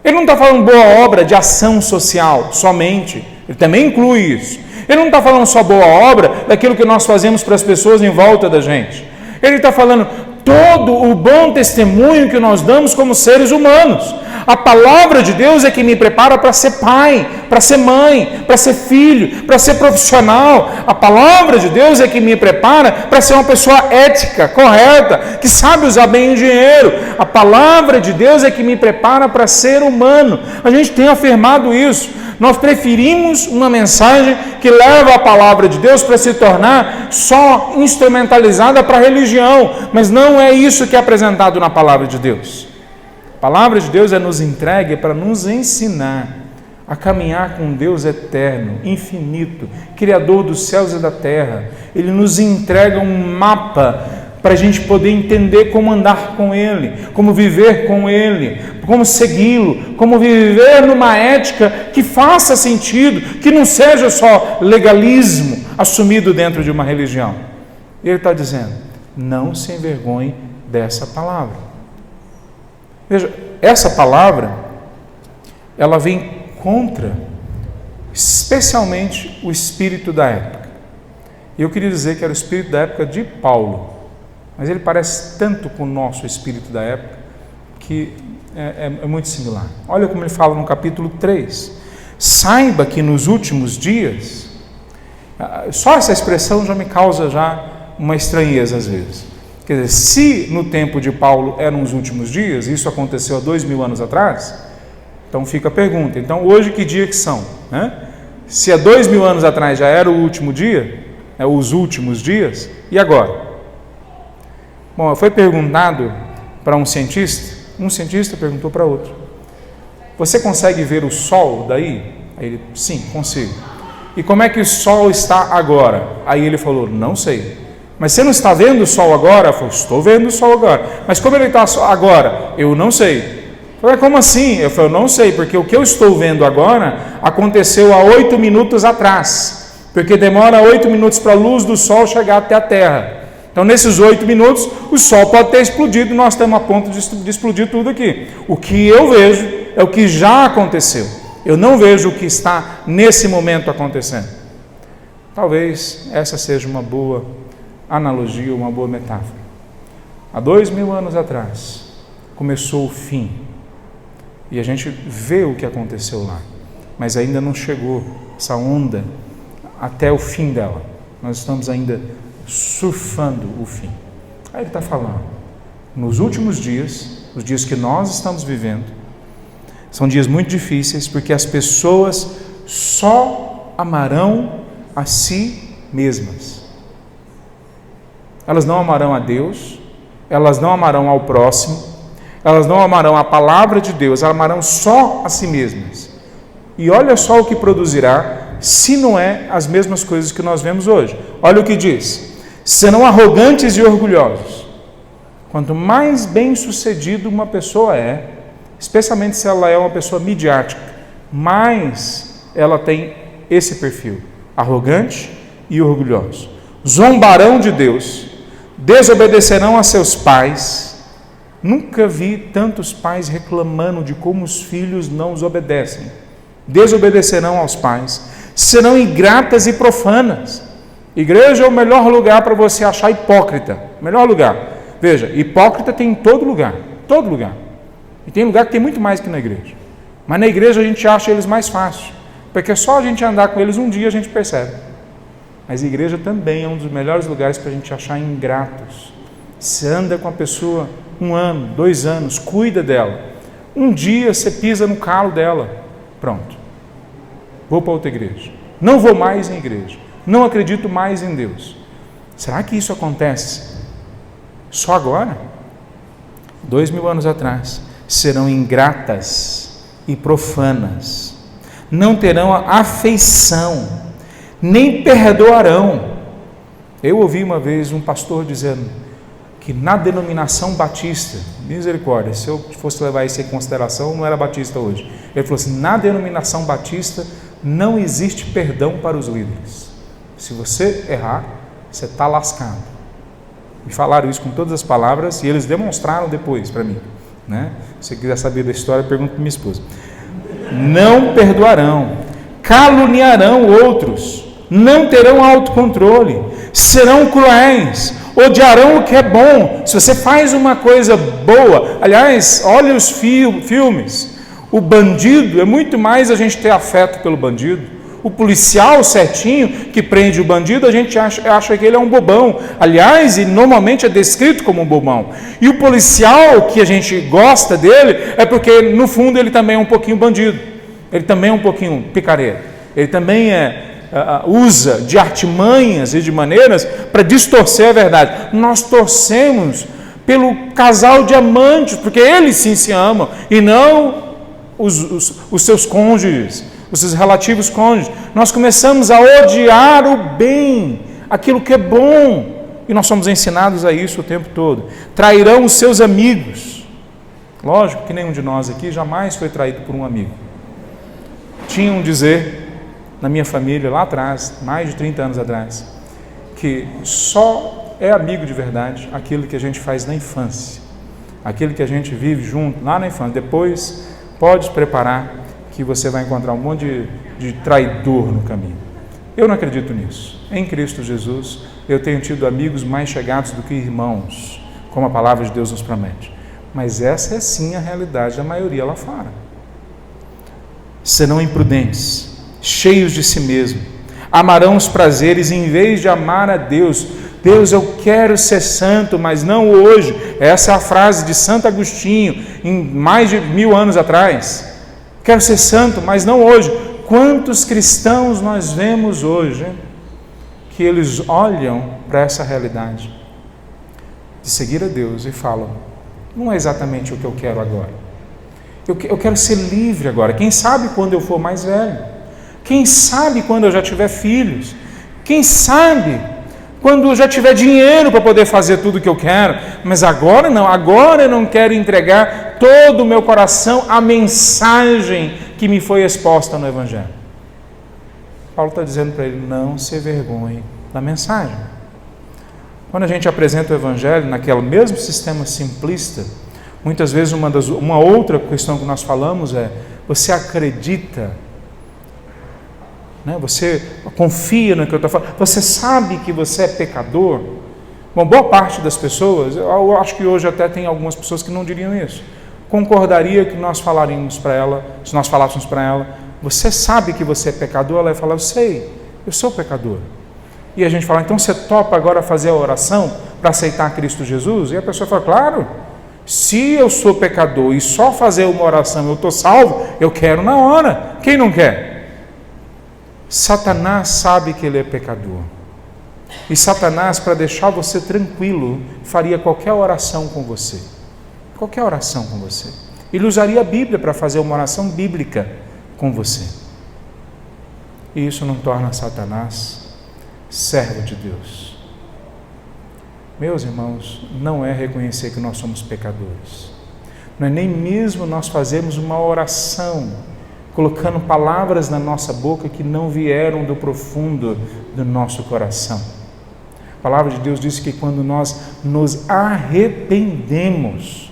Ele não está falando boa obra de ação social somente, ele também inclui isso. Ele não está falando só boa obra daquilo que nós fazemos para as pessoas em volta da gente. Ele está falando todo o bom testemunho que nós damos como seres humanos. A palavra de Deus é que me prepara para ser pai, para ser mãe, para ser filho, para ser profissional. A palavra de Deus é que me prepara para ser uma pessoa ética, correta, que sabe usar bem o dinheiro. A palavra de Deus é que me prepara para ser humano. A gente tem afirmado isso. Nós preferimos uma mensagem que leva a palavra de Deus para se tornar só instrumentalizada para a religião, mas não é isso que é apresentado na palavra de Deus. A palavra de Deus é nos entregue para nos ensinar a caminhar com Deus eterno, infinito, Criador dos céus e da terra. Ele nos entrega um mapa para a gente poder entender como andar com Ele, como viver com Ele, como segui-lo, como viver numa ética que faça sentido, que não seja só legalismo assumido dentro de uma religião. Ele está dizendo, não se envergonhe dessa palavra. Veja, essa palavra, ela vem contra, especialmente o espírito da época. E eu queria dizer que era o espírito da época de Paulo, mas ele parece tanto com o nosso espírito da época, que é muito similar. Olha como ele fala no capítulo 3. Saiba que nos últimos dias, só essa expressão já me causa uma estranheza às vezes. Quer dizer, se no tempo de Paulo eram os últimos dias, isso aconteceu há 2000 anos atrás, então fica a pergunta, então hoje que dia que são? Né? Se há 2000 anos atrás já era o último dia, os últimos dias, e agora? Bom, foi perguntado para um cientista perguntou para outro, você consegue ver o sol daí? Aí ele, sim, consigo. E como é que o sol está agora? Aí ele falou, não sei. Mas você não está vendo o sol agora? Eu falei, estou vendo o sol agora. Mas como ele está agora? Eu não sei. Eu falei, como assim? Eu falei, eu não sei, porque o que eu estou vendo agora aconteceu há 8 minutos atrás. Porque demora 8 minutos para a luz do sol chegar até a terra. Então, nesses 8 minutos, o sol pode ter explodido e nós estamos a ponto de explodir tudo aqui. O que eu vejo é o que já aconteceu. Eu não vejo o que está nesse momento acontecendo. Talvez essa seja uma boa analogia, uma boa metáfora. Há 2000 anos atrás, começou o fim. E a gente vê o que aconteceu lá. Mas ainda não chegou essa onda até o fim dela. Nós estamos ainda surfando o fim. Aí ele está falando, nos últimos dias, os dias que nós estamos vivendo, são dias muito difíceis, porque as pessoas só amarão a si mesmas. Elas não amarão a Deus, elas não amarão ao próximo, elas não amarão a palavra de Deus, elas amarão só a si mesmas. E olha só o que produzirá, se não é as mesmas coisas que nós vemos hoje. Olha o que diz, serão arrogantes e orgulhosos. Quanto mais bem-sucedido uma pessoa é, especialmente se ela é uma pessoa midiática, mais ela tem esse perfil, arrogante e orgulhoso. Zombarão de Deus, desobedecerão a seus pais. Nunca vi tantos pais reclamando de como os filhos não os obedecem. Desobedecerão aos pais, serão ingratas e profanas. Igreja é o melhor lugar para você achar hipócrita, melhor lugar. Veja, hipócrita tem em todo lugar, e tem lugar que tem muito mais que na igreja, mas na igreja a gente acha eles mais fácil, porque só a gente andar com eles um dia a gente percebe. Mas a igreja também é um dos melhores lugares para a gente achar ingratos. Você anda com a pessoa 1 ano, 2 anos, cuida dela. Um dia você pisa no calo dela. Pronto. Vou para outra igreja. Não vou mais em igreja. Não acredito mais em Deus. Será que isso acontece só agora? 2000 anos atrás. Serão ingratas e profanas. Não terão afeição, nem perdoarão. Eu ouvi uma vez um pastor dizendo que na denominação batista, misericórdia, se eu fosse levar isso em consideração, não era batista hoje. Ele falou assim, na denominação batista não existe perdão para os líderes. Se você errar, você está lascado. Me falaram isso com todas as palavras e eles demonstraram depois para mim, né? Se você quiser saber da história, pergunta para minha esposa. Não perdoarão, caluniarão outros, não terão autocontrole, serão cruéis, odiarão o que é bom. Se você faz uma coisa boa, aliás, olha os filmes, o bandido, é muito mais a gente ter afeto pelo bandido. O policial certinho que prende o bandido, a gente acha que ele é um bobão. Aliás, e normalmente é descrito como um bobão. E o policial que a gente gosta dele é porque no fundo ele também é um pouquinho bandido. Ele também é um pouquinho picareta. Ele também usa de artimanhas e de maneiras para distorcer a verdade. Nós torcemos pelo casal de amantes, porque eles sim se amam e não os seus cônjuges, os seus relativos cônjuges. Nós começamos a odiar o bem, aquilo que é bom, e nós somos ensinados a isso o tempo todo. Trairão os seus amigos. Lógico que nenhum de nós aqui jamais foi traído por um amigo. Tinha um dizer na minha família lá atrás, mais de 30 anos atrás, que só é amigo de verdade aquilo que a gente faz na infância, aquele que a gente vive junto lá na infância. Depois pode se preparar que você vai encontrar um monte de traidor no caminho. Eu não acredito nisso. Em Cristo Jesus, eu tenho tido amigos mais chegados do que irmãos, como a palavra de Deus nos promete. Mas essa é sim a realidade da maioria lá fora. Serão imprudentes, cheios de si mesmo, amarão os prazeres em vez de amar a Deus. Deus, eu quero ser santo, mas não hoje. Essa é a frase de Santo Agostinho, em mais de 1000 anos atrás. Quero ser santo, mas não hoje. Quantos cristãos nós vemos hoje que eles olham para essa realidade de seguir a Deus e falam, não é exatamente o que eu quero agora. Eu quero ser livre agora. Quem sabe quando eu for mais velho? Quem sabe quando eu já tiver filhos? Quem sabe quando eu já tiver dinheiro para poder fazer tudo o que eu quero? Mas agora não, agora eu não quero entregar todo o meu coração à mensagem que me foi exposta no Evangelho. Paulo está dizendo para ele, não se envergonhe da mensagem. Quando a gente apresenta o Evangelho naquele mesmo sistema simplista, muitas vezes uma outra questão que nós falamos é, você acredita, né? Você confia no que eu estou falando, você sabe que você é pecador? Bom, boa parte das pessoas, eu acho que hoje até tem algumas pessoas que não diriam isso, concordaria que nós falaríamos para ela, se nós falássemos para ela, você sabe que você é pecador? Ela ia falar, eu sei, eu sou pecador. E a gente fala, então você topa agora fazer a oração para aceitar Cristo Jesus? E a pessoa fala, claro, se eu sou pecador e só fazer uma oração eu estou salvo, eu quero na hora. Quem não quer? Satanás sabe que ele é pecador. E Satanás, para deixar você tranquilo, faria qualquer oração com você. Qualquer oração com você. Ele usaria a Bíblia para fazer uma oração bíblica com você. E isso não torna Satanás servo de Deus. Meus irmãos, não é reconhecer que nós somos pecadores. Não é nem mesmo nós fazermos uma oração, colocando palavras na nossa boca que não vieram do profundo do nosso coração. A palavra de Deus diz que quando nós nos arrependemos,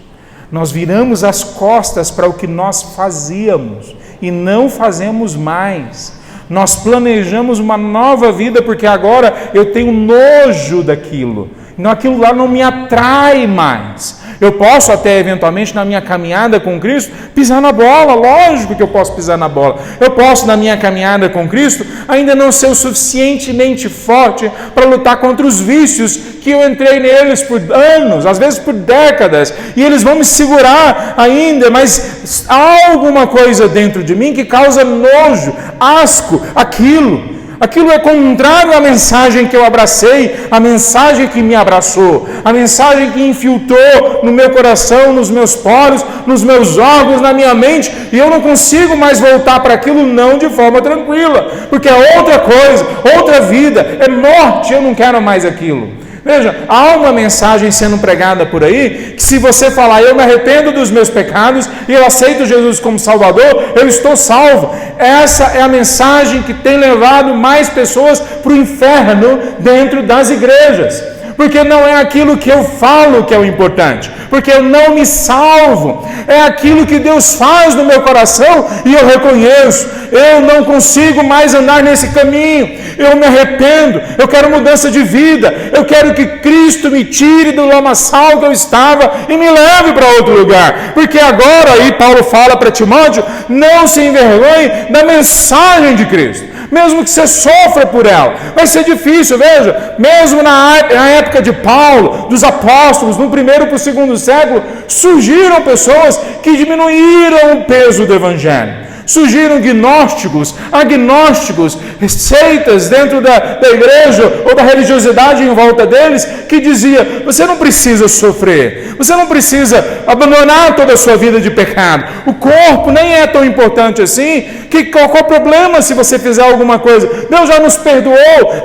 nós viramos as costas para o que nós fazíamos e não fazemos mais. Nós planejamos uma nova vida porque agora eu tenho nojo daquilo. Então aquilo lá não me atrai mais. Eu posso até eventualmente na minha caminhada com Cristo pisar na bola, lógico que eu posso pisar na bola. Eu posso na minha caminhada com Cristo ainda não ser o suficientemente forte para lutar contra os vícios que eu entrei neles por anos, às vezes por décadas, e eles vão me segurar ainda, mas há alguma coisa dentro de mim que causa nojo, asco, aquilo é contrário à mensagem que eu abracei, a mensagem que me abraçou, a mensagem que infiltrou no meu coração, nos meus poros, nos meus órgãos, na minha mente, e eu não consigo mais voltar para aquilo não de forma tranquila, porque é outra coisa, outra vida, é morte, eu não quero mais aquilo. Veja, há uma mensagem sendo pregada por aí, que se você falar, eu me arrependo dos meus pecados, e eu aceito Jesus como Salvador, eu estou salvo. Essa é a mensagem que tem levado mais pessoas para o inferno dentro das igrejas. porque não é aquilo que eu falo que é o importante, porque eu não me salvo, é aquilo que Deus faz no meu coração e eu reconheço, eu não consigo mais andar nesse caminho, eu me arrependo, eu quero mudança de vida, eu quero que Cristo me tire do lamaçal que eu estava e me leve para outro lugar, porque agora, aí Paulo fala para Timóteo, não se envergonhe da mensagem de Cristo, mesmo que você sofra por ela, vai ser difícil, veja, mesmo na época de Paulo, dos apóstolos, no primeiro para o segundo século, surgiram pessoas que diminuíram o peso do evangelho, surgiram gnósticos, agnósticos, seitas dentro da igreja ou da religiosidade em volta deles, que dizia, você não precisa sofrer, você não precisa abandonar toda a sua vida de pecado, o corpo nem é tão importante assim, qual o problema se você fizer alguma coisa, Deus já nos perdoou,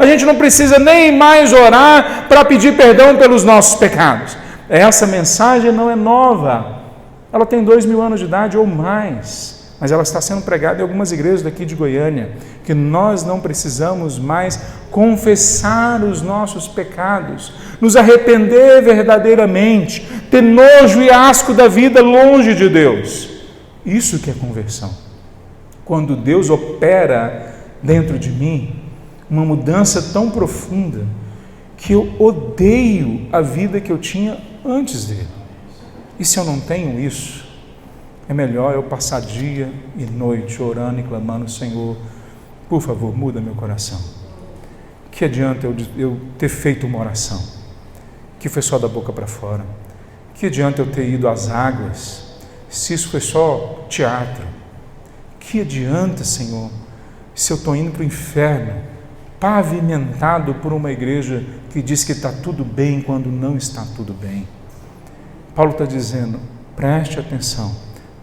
a gente não precisa nem mais orar para pedir perdão pelos nossos pecados. Essa mensagem não é nova, ela tem 2000 anos de idade ou mais, mas ela está sendo pregada em algumas igrejas daqui de Goiânia, que nós não precisamos mais confessar os nossos pecados, nos arrepender verdadeiramente, ter nojo e asco da vida longe de Deus. Isso que é conversão. Quando Deus opera dentro de mim uma mudança tão profunda que eu odeio a vida que eu tinha antes dele. E se eu não tenho isso, é melhor eu passar dia e noite orando e clamando, Senhor, por favor, muda meu coração. Que adianta eu ter feito uma oração que foi só da boca para fora? Que adianta eu ter ido às águas se isso foi só teatro? Que adianta, Senhor, se eu estou indo para o inferno, pavimentado por uma igreja que diz que está tudo bem quando não está tudo bem? Paulo está dizendo, preste atenção,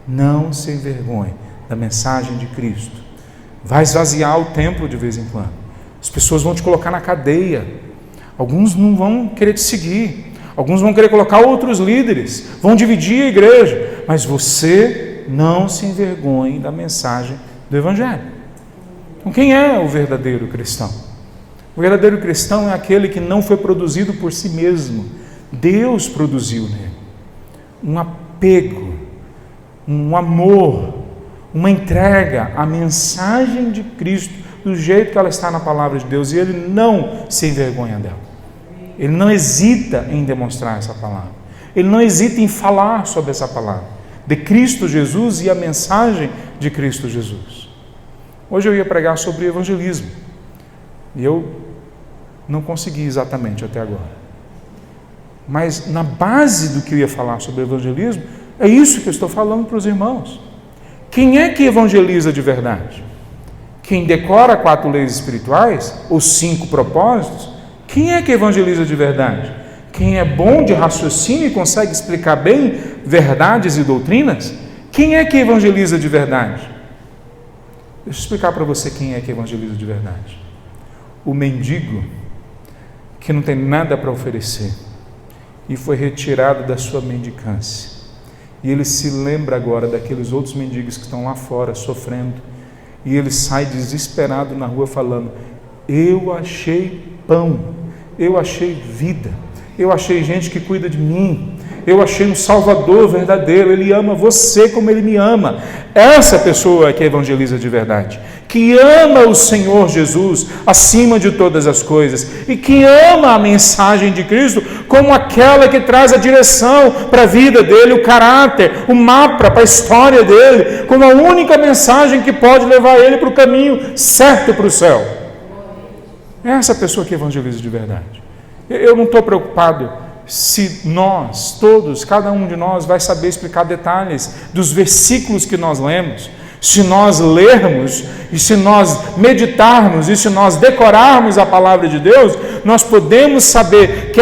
não se envergonhe da mensagem de Cristo. Vai esvaziar o templo de vez em quando, as pessoas vão te colocar na cadeia, alguns não vão querer te seguir, alguns vão querer colocar outros líderes, vão dividir a igreja, mas você não se envergonhe da mensagem do Evangelho. Então, quem é o verdadeiro cristão? O verdadeiro cristão é aquele que não foi produzido por si mesmo, Deus produziu nele um apego, um amor, uma entrega à mensagem de Cristo do jeito que ela está na palavra de Deus, e ele não se envergonha dela, ele não hesita em demonstrar essa palavra, ele não hesita em falar sobre essa palavra de Cristo Jesus e a mensagem de Cristo Jesus. Hoje eu ia pregar sobre evangelismo e eu não consegui exatamente até agora, mas na base do que eu ia falar sobre evangelismo, é isso que eu estou falando para os irmãos. Quem é que evangeliza de verdade? Quem decora 4 leis espirituais, ou 5 propósitos? Quem é que evangeliza de verdade? Quem é bom de raciocínio e consegue explicar bem verdades e doutrinas? Quem é que evangeliza de verdade? Deixa eu explicar para você quem é que evangeliza de verdade. O mendigo que não tem nada para oferecer e foi retirado da sua mendicância. E ele se lembra agora daqueles outros mendigos que estão lá fora sofrendo. E ele sai desesperado na rua falando, eu achei pão, eu achei vida, eu achei gente que cuida de mim, eu achei um Salvador verdadeiro, ele ama você como ele me ama. Essa pessoa é que evangeliza de verdade, que ama o Senhor Jesus acima de todas as coisas e que ama a mensagem de Cristo como aquela que traz a direção para a vida dele, o caráter, o mapa para a história dele, como a única mensagem que pode levar ele para o caminho certo para o céu. É essa pessoa que evangeliza de verdade. Eu não estou preocupado se nós, todos, cada um de nós vai saber explicar detalhes dos versículos que nós lemos. Se nós lermos, e se nós meditarmos, e se nós decorarmos a palavra de Deus, nós podemos saber que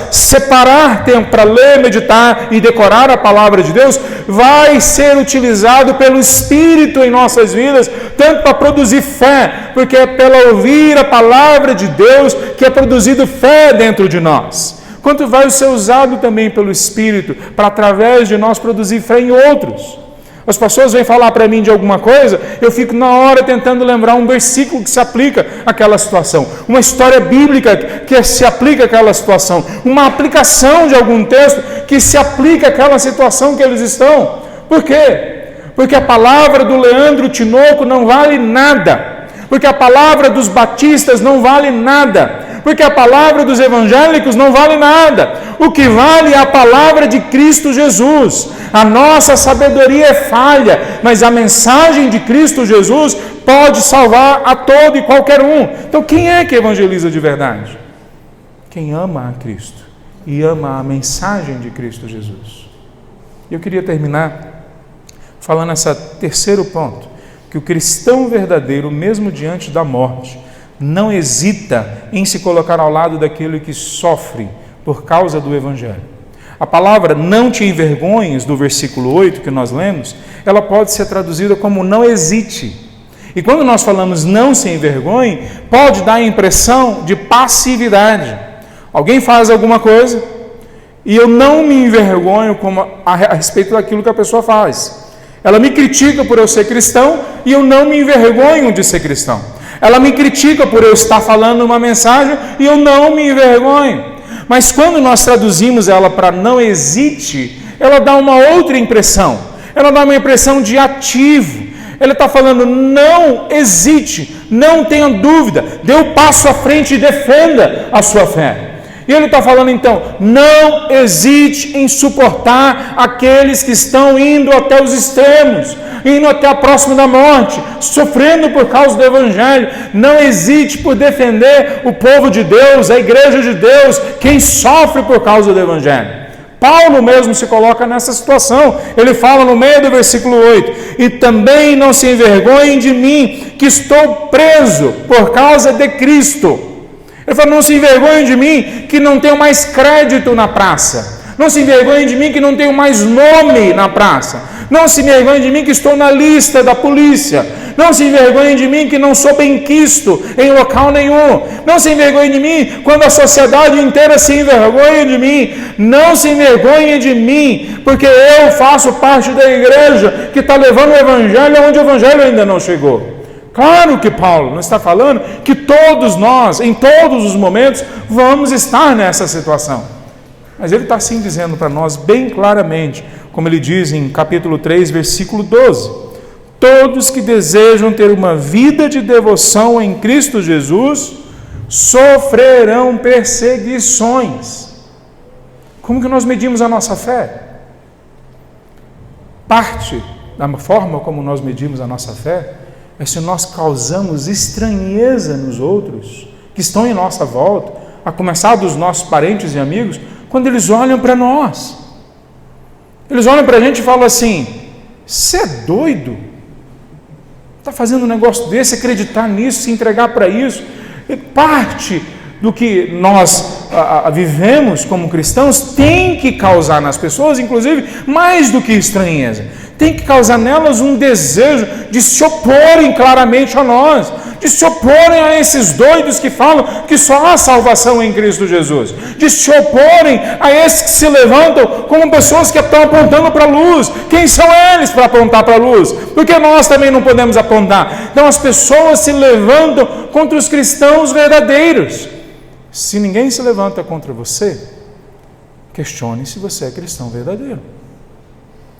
separar tempo para ler, meditar e decorar a palavra de Deus, vai ser utilizado pelo Espírito em nossas vidas, tanto para produzir fé, porque é pelo ouvir a palavra de Deus que é produzido fé dentro de nós, quanto vai ser usado também pelo Espírito, para através de nós produzir fé em outros. As pessoas vêm falar para mim de alguma coisa, eu fico na hora tentando lembrar um versículo que se aplica àquela situação, uma história bíblica que se aplica àquela situação, uma aplicação de algum texto que se aplica àquela situação que eles estão. Por quê? Porque a palavra do Leandro Tinoco não vale nada, porque a palavra dos batistas não vale nada, porque a palavra dos evangélicos não vale nada. O que vale é a palavra de Cristo Jesus. A nossa sabedoria é falha, mas a mensagem de Cristo Jesus pode salvar a todo e qualquer um. Então, quem é que evangeliza de verdade? Quem ama a Cristo e ama a mensagem de Cristo Jesus. Eu queria terminar falando esse terceiro ponto, que o cristão verdadeiro, mesmo diante da morte, não hesita em se colocar ao lado daquele que sofre por causa do Evangelho. A palavra não te envergonhes, do versículo 8 que nós lemos, ela pode ser traduzida como não hesite. E quando nós falamos não se envergonhe, pode dar a impressão de passividade. Alguém faz alguma coisa e eu não me envergonho a respeito daquilo que a pessoa faz. Ela me critica por eu ser cristão e eu não me envergonho de ser cristão. Ela me critica por eu estar falando uma mensagem e eu não me envergonho. Mas quando nós traduzimos ela para não hesite, ela dá uma outra impressão. Ela dá uma impressão de ativo. Ele está falando, não hesite, não tenha dúvida, dê o passo à frente e defenda a sua fé. E ele está falando então, não hesite em suportar aqueles que estão indo até os extremos, indo até a próxima da morte, sofrendo por causa do Evangelho. Não hesite por defender o povo de Deus, a igreja de Deus, quem sofre por causa do Evangelho. Paulo mesmo se coloca nessa situação. Ele fala no meio do versículo 8, e também não se envergonhem de mim, que estou preso por causa de Cristo. Ele fala, não se envergonhem de mim, que não tenho mais crédito na praça. Não se envergonhem de mim, que não tenho mais nome na praça. Não se envergonhem de mim, que estou na lista da polícia. Não se envergonhem de mim, que não sou benquisto em local nenhum. Não se envergonhem de mim, quando a sociedade inteira se envergonha de mim. Não se envergonhem de mim, porque eu faço parte da igreja que está levando o Evangelho onde o Evangelho ainda não chegou. Claro que Paulo não está falando que todos nós, em todos os momentos, vamos estar nessa situação. Mas ele está sim dizendo para nós bem claramente, como ele diz em capítulo 3, versículo 12. Todos que desejam ter uma vida de devoção em Cristo Jesus, sofrerão perseguições. Como que nós medimos a nossa fé? Parte da forma como nós medimos a nossa fé é se nós causamos estranheza nos outros que estão em nossa volta, a começar dos nossos parentes e amigos, quando eles olham para nós. Eles olham para a gente e falam assim, você é doido? Está fazendo um negócio desse, acreditar nisso, se entregar para isso? E parte do que nós vivemos como cristãos tem que causar nas pessoas, inclusive, mais do que estranheza. Tem que causar nelas um desejo de se oporem claramente a nós, de se oporem a esses doidos que falam que só há salvação em Cristo Jesus, de se oporem a esses que se levantam como pessoas que estão apontando para a luz. Quem são eles para apontar para a luz? Porque nós também não podemos apontar. Então as pessoas se levantam contra os cristãos verdadeiros. Se ninguém se levanta contra você, questione se você é cristão verdadeiro.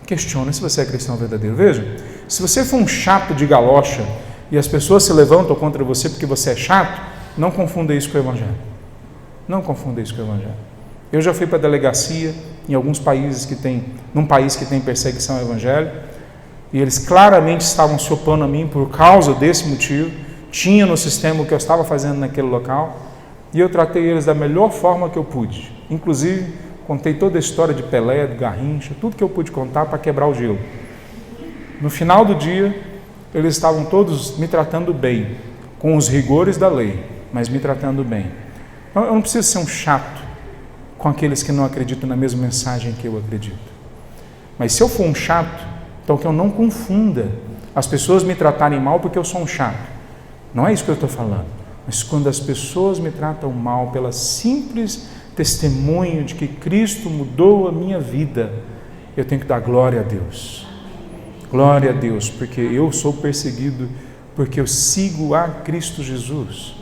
Questione se você é cristão verdadeiro. Veja, se você for um chato de galocha e as pessoas se levantam contra você porque você é chato, não confunda isso com o Evangelho. Não confunda isso com o Evangelho. Eu já fui para a delegacia em alguns países num país que tem perseguição ao Evangelho, e eles claramente estavam se opondo a mim por causa desse motivo. Tinha no sistema o que eu estava fazendo naquele local, e eu tratei eles da melhor forma que eu pude. Inclusive, contei toda a história de Pelé, do Garrincha, tudo que eu pude contar para quebrar o gelo. No final do dia, eles estavam todos me tratando bem, com os rigores da lei, mas me tratando bem. Então, eu não preciso ser um chato com aqueles que não acreditam na mesma mensagem que eu acredito. Mas se eu for um chato, então que eu não confunda as pessoas me tratarem mal porque eu sou um chato. Não é isso que eu estou falando. Mas quando as pessoas me tratam mal pela simples testemunho de que Cristo mudou a minha vida, eu tenho que dar glória a Deus. Glória a Deus, porque eu sou perseguido, porque eu sigo a Cristo Jesus.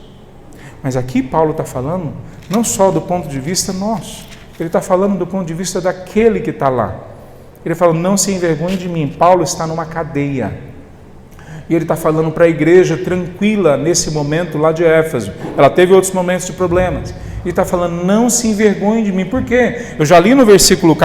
Mas aqui Paulo está falando não só do ponto de vista nosso, ele está falando do ponto de vista daquele que está lá. Ele fala, não se envergonhe de mim. Paulo está numa cadeia. E ele está falando para a igreja tranquila nesse momento lá de Éfeso. Ela teve outros momentos de problemas. Ele está falando, não se envergonhe de mim. Por quê? Eu já li no versículo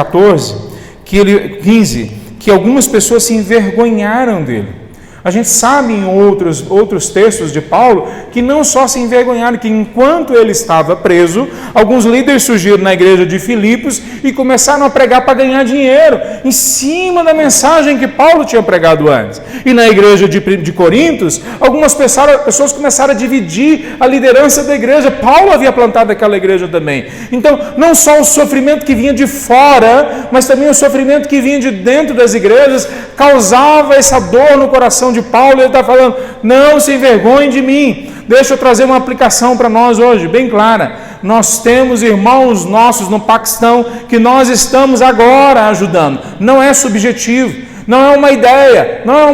15, que algumas pessoas se envergonharam dele. A gente sabe em outros textos de Paulo que não só se envergonharam, que enquanto ele estava preso, alguns líderes surgiram na igreja de Filipos e começaram a pregar para ganhar dinheiro, em cima da mensagem que Paulo tinha pregado antes. E na igreja de Corintos, algumas pessoas começaram a dividir a liderança da igreja. Paulo havia plantado aquela igreja também. Então, não só o sofrimento que vinha de fora, mas também o sofrimento que vinha de dentro das igrejas, causava essa dor no coração de Paulo. Ele está falando, não se envergonhe de mim. Deixa eu trazer uma aplicação para nós hoje, bem clara. Nós temos irmãos nossos no Paquistão que nós estamos agora ajudando. Não é subjetivo, não é uma ideia, não é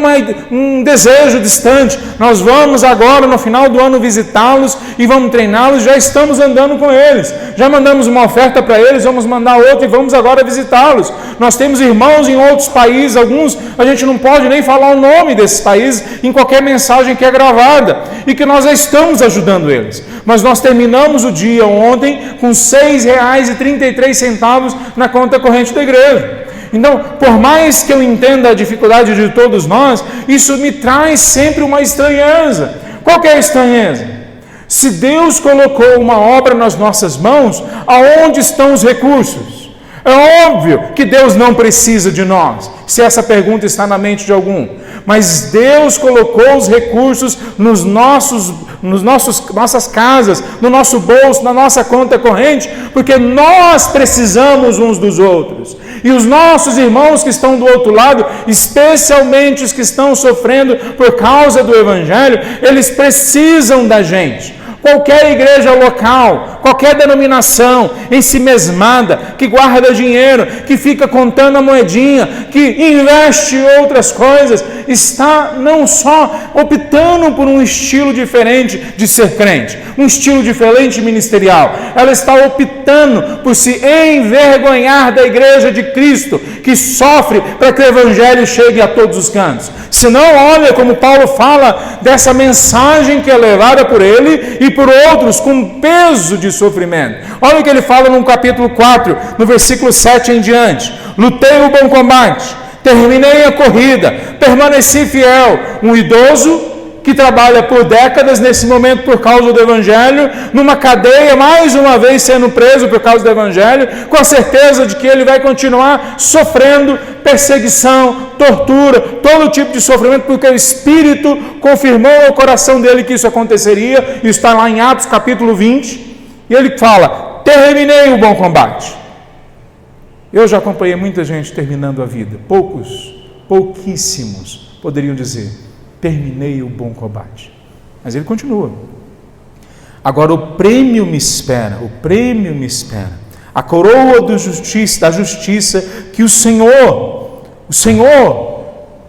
um desejo distante. Nós vamos agora no final do ano visitá-los e vamos treiná-los. Já estamos andando com eles, já mandamos uma oferta para eles, vamos mandar outra e vamos agora visitá-los. Nós temos irmãos em outros países, alguns a gente não pode nem falar o nome desses países em qualquer mensagem que é gravada, e que nós já estamos ajudando eles. Mas nós terminamos o dia ontem com R$ 6,33 na conta corrente da igreja. Então, por mais que eu entenda a dificuldade de todos nós, isso me traz sempre uma estranheza. Qual que é a estranheza? Se Deus colocou uma obra nas nossas mãos, aonde estão os recursos? É óbvio que Deus não precisa de nós, se essa pergunta está na mente de algum. Mas Deus colocou os recursos nos nossas casas, no nosso bolso, na nossa conta corrente, porque nós precisamos uns dos outros. E os nossos irmãos que estão do outro lado, especialmente os que estão sofrendo por causa do Evangelho, eles precisam da gente. Qualquer igreja local, qualquer denominação ensimesmada, que guarda dinheiro, que fica contando a moedinha, que investe em outras coisas, está não só optando por um estilo diferente de ser crente, um estilo diferente ministerial, ela está optando por se envergonhar da igreja de Cristo, que sofre para que o Evangelho chegue a todos os cantos. Se não, olha como Paulo fala dessa mensagem que é levada por ele e por outros com peso de sofrimento. Olha o que ele fala no capítulo 4, no versículo 7 em diante. Lutei o bom combate, terminei a corrida, permaneci fiel. Um idoso que trabalha por décadas nesse momento por causa do Evangelho, numa cadeia, mais uma vez sendo preso por causa do Evangelho, com a certeza de que ele vai continuar sofrendo perseguição, tortura, todo tipo de sofrimento, porque o Espírito confirmou ao coração dele que isso aconteceria. Isso está lá em Atos capítulo 20, e ele fala, terminei o bom combate. Eu já acompanhei muita gente terminando a vida, pouquíssimos poderiam dizer, terminei o bom combate. Mas ele continua. Agora o prêmio me espera, a coroa da justiça que o Senhor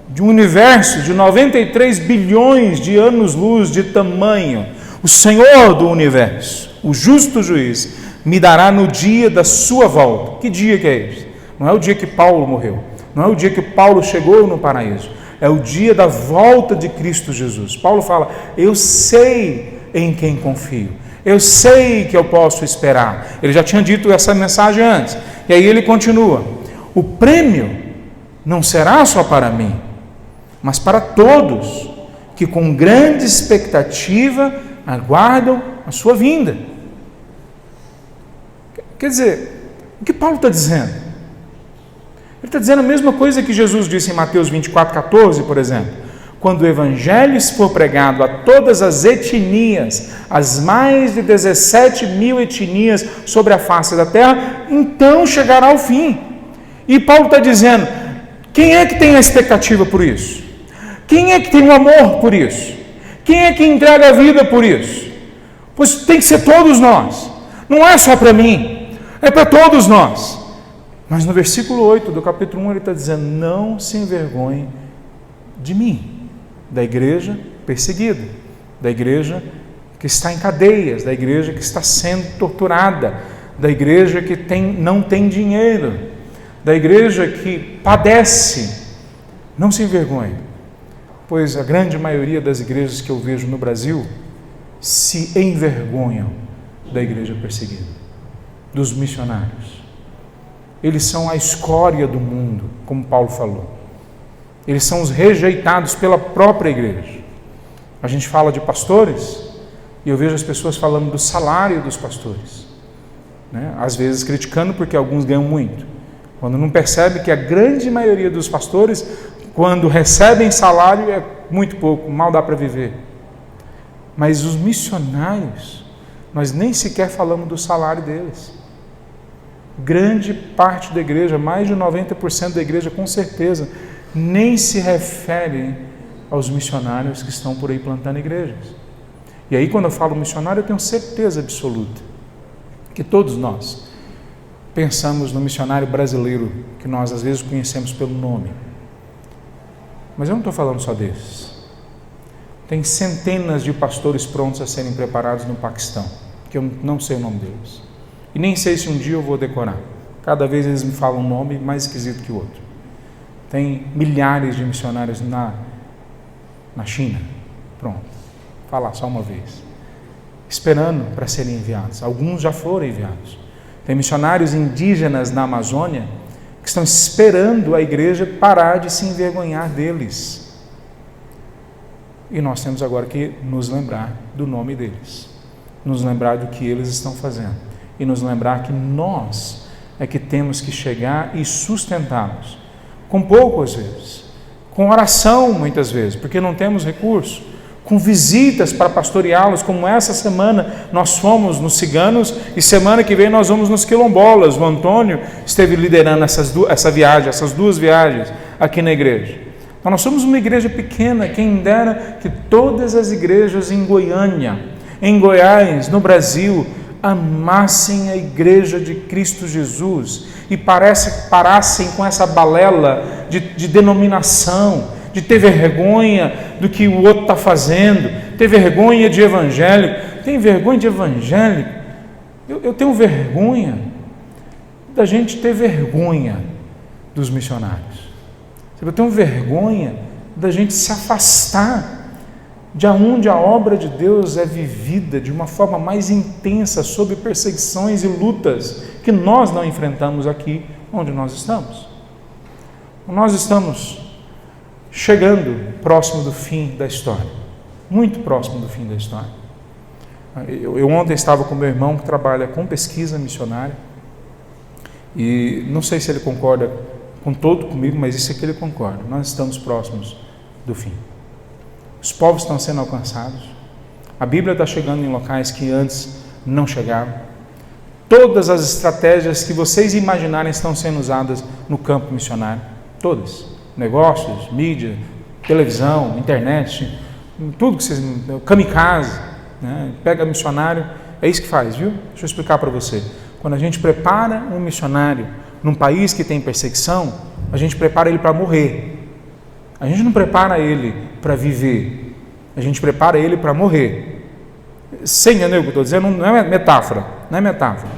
de um universo de 93 bilhões de anos-luz de tamanho, o Senhor do universo, o justo juiz, me dará no dia da sua volta. Que dia que é esse? Não é o dia que Paulo morreu, não é o dia que Paulo chegou no paraíso, é o dia da volta de Cristo Jesus. Paulo fala, eu sei em quem confio, eu sei que eu posso esperar. Ele já tinha dito essa mensagem antes, e aí ele continua, o prêmio não será só para mim, mas para todos que com grande expectativa aguardam a sua vinda. Quer dizer, o que Paulo está dizendo? Ele está dizendo a mesma coisa que Jesus disse em Mateus 24,14, por exemplo. Quando o Evangelho for pregado a todas as etnias, as mais de 17 mil etnias sobre a face da terra, então chegará o fim. E Paulo está dizendo, quem é que tem a expectativa por isso? Quem é que tem o amor por isso? Quem é que entrega a vida por isso? Pois tem que ser todos nós. Não é só para mim, é para todos nós. Mas no versículo 8 do capítulo 1 ele está dizendo, não se envergonhe de mim, da igreja perseguida, da igreja que está em cadeias, da igreja que está sendo torturada, da igreja que não tem dinheiro, da igreja que padece. Não se envergonhe, pois a grande maioria das igrejas que eu vejo no Brasil se envergonham da igreja perseguida, dos missionários. Eles são a escória do mundo, como Paulo falou. Eles são os rejeitados pela própria igreja. A gente fala de pastores e eu vejo as pessoas falando do salário dos pastores, né? Às vezes criticando porque alguns ganham muito, quando não percebe que a grande maioria dos pastores, quando recebem salário, é muito pouco, mal dá para viver. Mas os missionários, nós nem sequer falamos do salário deles. Grande parte da igreja, mais de 90% da igreja, com certeza, nem se refere aos missionários que estão por aí plantando igrejas. E aí, quando eu falo missionário, eu tenho certeza absoluta que todos nós pensamos no missionário brasileiro, que nós às vezes conhecemos pelo nome. Mas eu não estou falando só desses. Tem centenas de pastores prontos a serem preparados no Paquistão, que eu não sei o nome deles. E nem sei se um dia eu vou decorar. Cada vez eles me falam um nome mais esquisito que o outro. Tem milhares de missionários na China. Pronto. Falar só uma vez. Esperando para serem enviados. Alguns já foram enviados. Tem missionários indígenas na Amazônia que estão esperando a igreja parar de se envergonhar deles. E nós temos agora que nos lembrar do nome deles. Nos lembrar do que eles estão fazendo. E nos lembrar que nós é que temos que chegar e sustentá-los. Com pouco às vezes. Com oração muitas vezes, porque não temos recurso. Com visitas para pastoreá-los, como essa semana nós fomos nos ciganos e semana que vem nós vamos nos quilombolas. O Antônio esteve liderando essas duas viagens aqui na igreja. Então, nós somos uma igreja pequena, quem dera que todas as igrejas em Goiânia, em Goiás, no Brasil, amassem a igreja de Cristo Jesus e parassem com essa balela de denominação, de ter vergonha do que o outro está fazendo, ter vergonha de evangélico. Tem vergonha de evangélico? Eu tenho vergonha da gente ter vergonha dos missionários. Eu tenho vergonha da gente se afastar de onde a obra de Deus é vivida de uma forma mais intensa, sob perseguições e lutas que nós não enfrentamos aqui onde nós estamos. Nós estamos chegando próximo do fim da história, muito próximo do fim da história. Eu ontem estava com meu irmão que trabalha com pesquisa missionária e não sei se ele concorda com todo comigo, mas isso é que ele concorda. Nós estamos próximos do fim. Os povos estão sendo alcançados. A Bíblia está chegando em locais que antes não chegavam. Todas as estratégias que vocês imaginarem estão sendo usadas no campo missionário. Todas. Negócios, mídia, televisão, internet, tudo que vocês... Kamikaze, né? Pega missionário, é isso que faz, viu? Deixa eu explicar para você. Quando a gente prepara um missionário num país que tem perseguição, a gente prepara ele para morrer. A gente não prepara ele para viver, a gente prepara ele para morrer. Sem entender o que eu estou dizendo, não é metáfora, não é metáfora.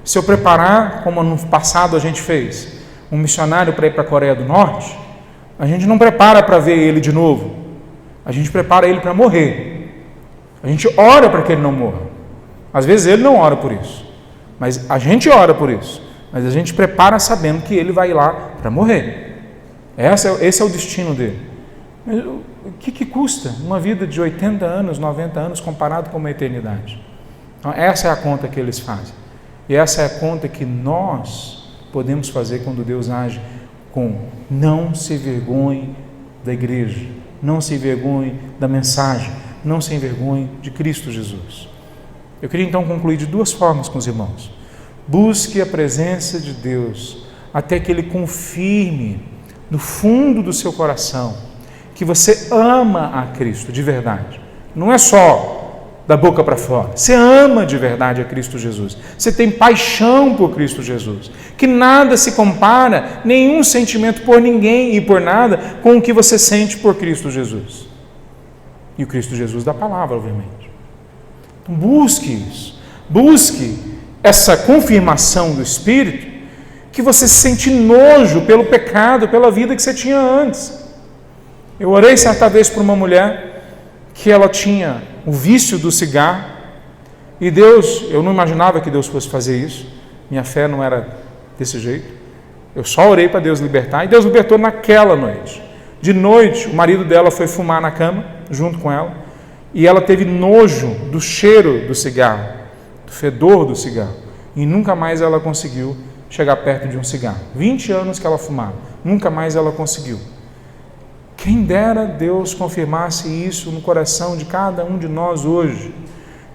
Se eu preparar, como no passado a gente fez, um missionário para ir para a Coreia do Norte, a gente não prepara para ver ele de novo, a gente prepara ele para morrer. A gente ora para que ele não morra. Às vezes ele não ora por isso, mas a gente ora por isso. Mas a gente prepara sabendo que ele vai lá para morrer. Esse é o destino dele. Mas o que custa uma vida de 80 anos, 90 anos comparado com uma eternidade? Então, essa é a conta que eles fazem. E essa é a conta que nós podemos fazer quando Deus age com não se envergonhe da igreja, não se envergonhe da mensagem, não se envergonhe de Cristo Jesus. Eu queria então concluir de duas formas com os irmãos. Busque a presença de Deus até que Ele confirme no fundo do seu coração que você ama a Cristo de verdade. Não é só da boca para fora. Você ama de verdade a Cristo Jesus. Você tem paixão por Cristo Jesus. Que nada se compara, nenhum sentimento por ninguém e por nada, com o que você sente por Cristo Jesus. E o Cristo Jesus da palavra, obviamente. Então busque isso. Busque essa confirmação do Espírito, que você sente nojo pelo pecado, pela vida que você tinha antes. Eu orei certa vez por uma mulher que ela tinha o vício do cigarro, e Deus, eu não imaginava que Deus fosse fazer isso, minha fé não era desse jeito, eu só orei para Deus libertar, e Deus libertou naquela noite. De noite, o marido dela foi fumar na cama, junto com ela, e ela teve nojo do cheiro do cigarro, do fedor do cigarro, e nunca mais ela conseguiu chegar perto de um cigarro. 20 anos que ela fumava, nunca mais ela conseguiu. Quem dera Deus confirmasse isso no coração de cada um de nós hoje,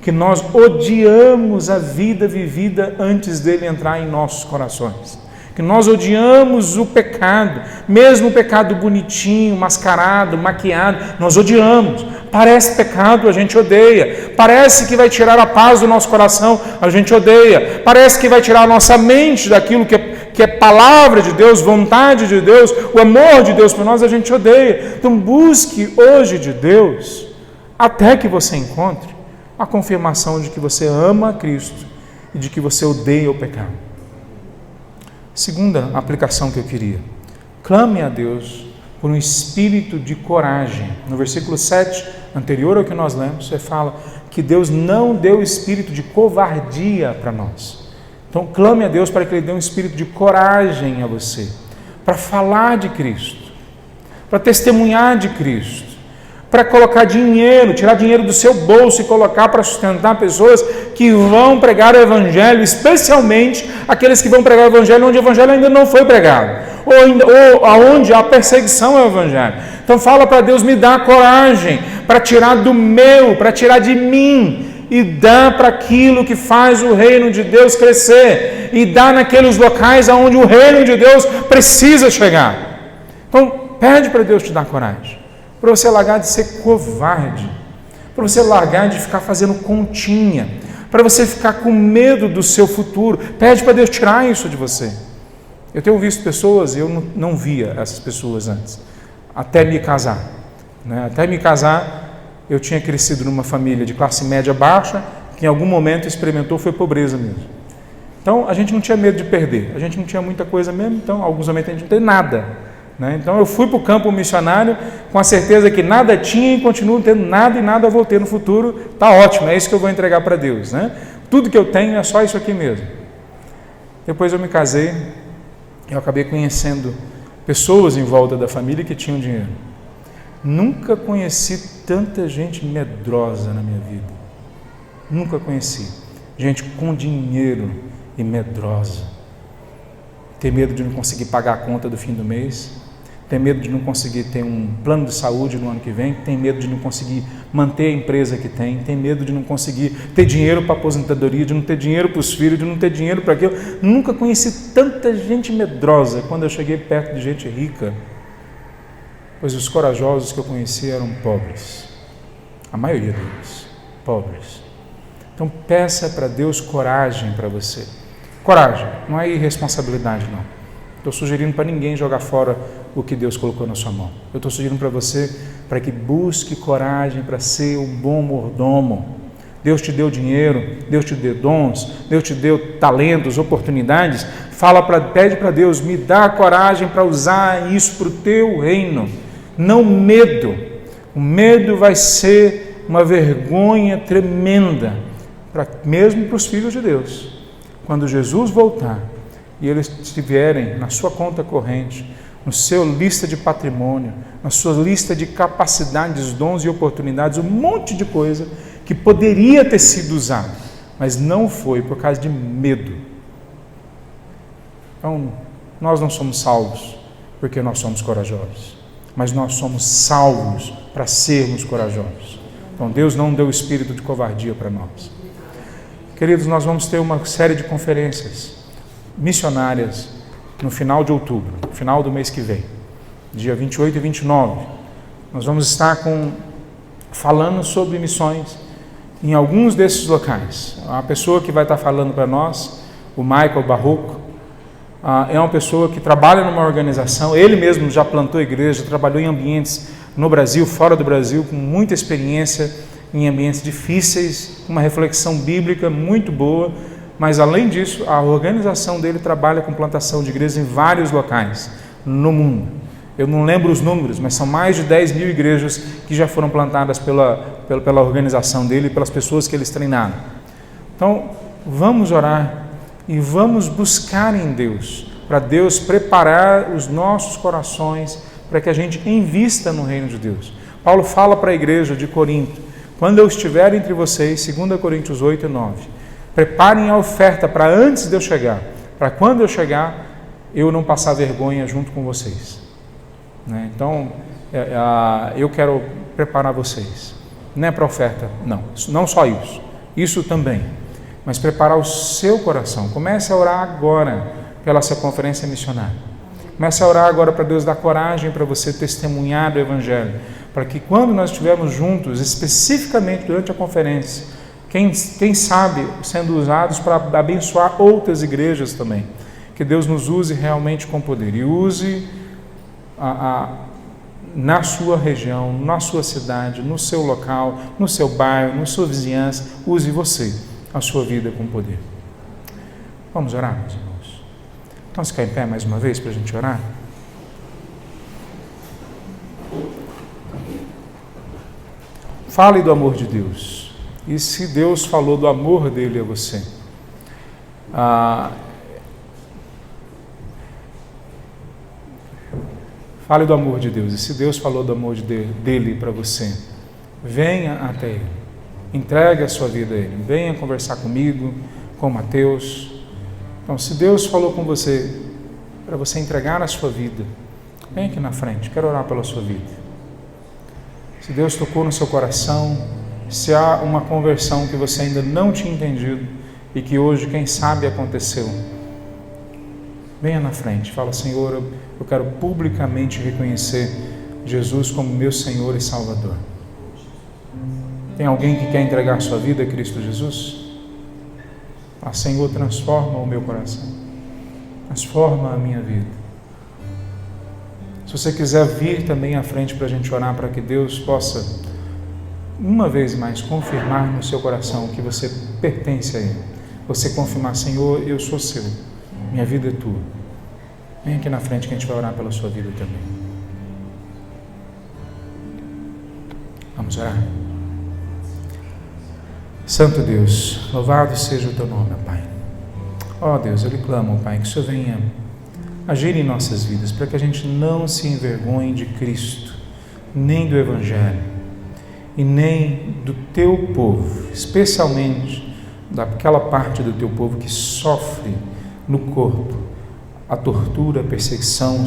que nós odiamos a vida vivida antes dele entrar em nossos corações, que nós odiamos o pecado, mesmo o pecado bonitinho, mascarado, maquiado, nós odiamos. Parece pecado, a gente odeia. Parece que vai tirar a paz do nosso coração, a gente odeia. Parece que vai tirar a nossa mente daquilo que é palavra de Deus, vontade de Deus, o amor de Deus por nós, a gente odeia. Então busque hoje de Deus, até que você encontre a confirmação de que você ama a Cristo e de que você odeia o pecado. Segunda aplicação que eu queria: clame a Deus por um espírito de coragem. No versículo 7, anterior ao que nós lemos, você fala que Deus não deu espírito de covardia para nós. Então clame a Deus para que Ele dê um espírito de coragem a você, para falar de Cristo, para testemunhar de Cristo, para colocar dinheiro, tirar dinheiro do seu bolso e colocar para sustentar pessoas que vão pregar o Evangelho, especialmente aqueles que vão pregar o Evangelho onde o Evangelho ainda não foi pregado, ou aonde há perseguição ao Evangelho. Então fala para Deus, me dá coragem para tirar do meu, para tirar de mim, e dá para aquilo que faz o reino de Deus crescer, e dá naqueles locais onde o reino de Deus precisa chegar. Então pede para Deus te dar coragem, para você largar de ser covarde, para você largar de ficar fazendo continha, para você ficar com medo do seu futuro. Pede para Deus tirar isso de você. Eu tenho visto pessoas, eu não via essas pessoas antes, até me casar. Até me casar, eu tinha crescido numa família de classe média baixa, que em algum momento experimentou, foi pobreza mesmo. Então a gente não tinha medo de perder, a gente não tinha muita coisa mesmo, então alguns momentos a gente não tem nada. Então eu fui para o campo missionário com a certeza que nada tinha e continuo tendo nada, e nada eu vou ter no futuro. Está ótimo, é isso que eu vou entregar para Deus. Tudo que eu tenho é só isso aqui mesmo. Depois eu me casei, eu acabei conhecendo pessoas em volta da família que tinham dinheiro. Nunca conheci tanta gente medrosa na minha vida. Nunca conheci gente com dinheiro e medrosa. Ter medo de não conseguir pagar a conta do fim do mês, tem medo de não conseguir ter um plano de saúde no ano que vem, tem medo de não conseguir manter a empresa que tem medo de não conseguir ter dinheiro para a aposentadoria, de não ter dinheiro para os filhos, de não ter dinheiro para aquilo. Nunca conheci tanta gente medrosa quando eu cheguei perto de gente rica, pois os corajosos que eu conheci eram pobres, a maioria deles, pobres. Então peça para Deus coragem para você. Coragem, não é irresponsabilidade não. Estou sugerindo para ninguém jogar fora o que Deus colocou na sua mão. Eu estou sugerindo para você para que busque coragem para ser um bom mordomo. Deus te deu dinheiro, Deus te deu dons, Deus te deu talentos, oportunidades. Pede para Deus, me dá coragem para usar isso para o teu reino. Não medo. O medo vai ser uma vergonha tremenda, mesmo para os filhos de Deus. Quando Jesus voltar e eles estiverem na sua conta corrente, no seu lista de patrimônio, na sua lista de capacidades, dons e oportunidades, um monte de coisa que poderia ter sido usado, mas não foi por causa de medo. Então, nós não somos salvos porque nós somos corajosos, mas nós somos salvos para sermos corajosos. Então, Deus não deu espírito de covardia para nós. Queridos, nós vamos ter uma série de conferências missionárias no final de outubro, no final do mês que vem, dia 28 e 29. Nós vamos estar falando sobre missões em alguns desses locais. A pessoa que vai estar falando para nós, o Michael Barroco, é uma pessoa que trabalha numa organização, ele mesmo já plantou igreja, trabalhou em ambientes no Brasil, fora do Brasil, com muita experiência em ambientes difíceis, uma reflexão bíblica muito boa, mas além disso, a organização dele trabalha com plantação de igrejas em vários locais no mundo. Eu não lembro os números, mas são mais de 10 mil igrejas que já foram plantadas pela organização dele e pelas pessoas que eles treinaram. Então, vamos orar e vamos buscar em Deus, para Deus preparar os nossos corações para que a gente invista no reino de Deus. Paulo fala para a igreja de Corinto: quando eu estiver entre vocês, 2 Coríntios 8 e 9, preparem a oferta para antes de eu chegar, para quando eu chegar, eu não passar vergonha junto com vocês. Então, eu quero preparar vocês. Não é para oferta, não só isso também, mas preparar o seu coração. Comece a orar agora pela sua conferência missionária. Comece a orar agora para Deus dar coragem para você testemunhar do Evangelho, para que quando nós estivermos juntos, especificamente durante a conferência, quem sabe sendo usados para abençoar outras igrejas também, que Deus nos use realmente com poder e use na sua região, na sua cidade, no seu local, no seu bairro, na sua vizinhança, use você, a sua vida com poder. Vamos orar, meus irmãos? Então, se ficar em pé mais uma vez para a gente orar. Fale do amor de Deus. E se Deus falou do amor dele a você, fale do amor de Deus. E se Deus falou do amor dele para você, venha até Ele. Entregue a sua vida a Ele. Venha conversar comigo, com Mateus. Então, se Deus falou com você, para você entregar a sua vida, vem aqui na frente. Quero orar pela sua vida. Se Deus tocou no seu coração, se há uma conversão que você ainda não tinha entendido e que hoje, quem sabe, aconteceu, venha na frente. Fala: Senhor, eu quero publicamente reconhecer Jesus como meu Senhor e Salvador. Tem alguém que quer entregar sua vida a Cristo Jesus? Senhor, transforma o meu coração, transforma a minha vida. Se você quiser vir também à frente para a gente orar, para que Deus possa, uma vez mais, confirmar no seu coração que você pertence a Ele. Você confirmar: Senhor, eu sou seu, minha vida é tua. Vem aqui na frente que a gente vai orar pela sua vida também. Vamos orar. Santo Deus, louvado seja o teu nome, Pai. Ó Deus, eu lhe clamo, Pai, que o Senhor venha agir em nossas vidas, para que a gente não se envergonhe de Cristo, nem do Evangelho, e nem do teu povo, especialmente daquela parte do teu povo que sofre no corpo a tortura, a perseguição,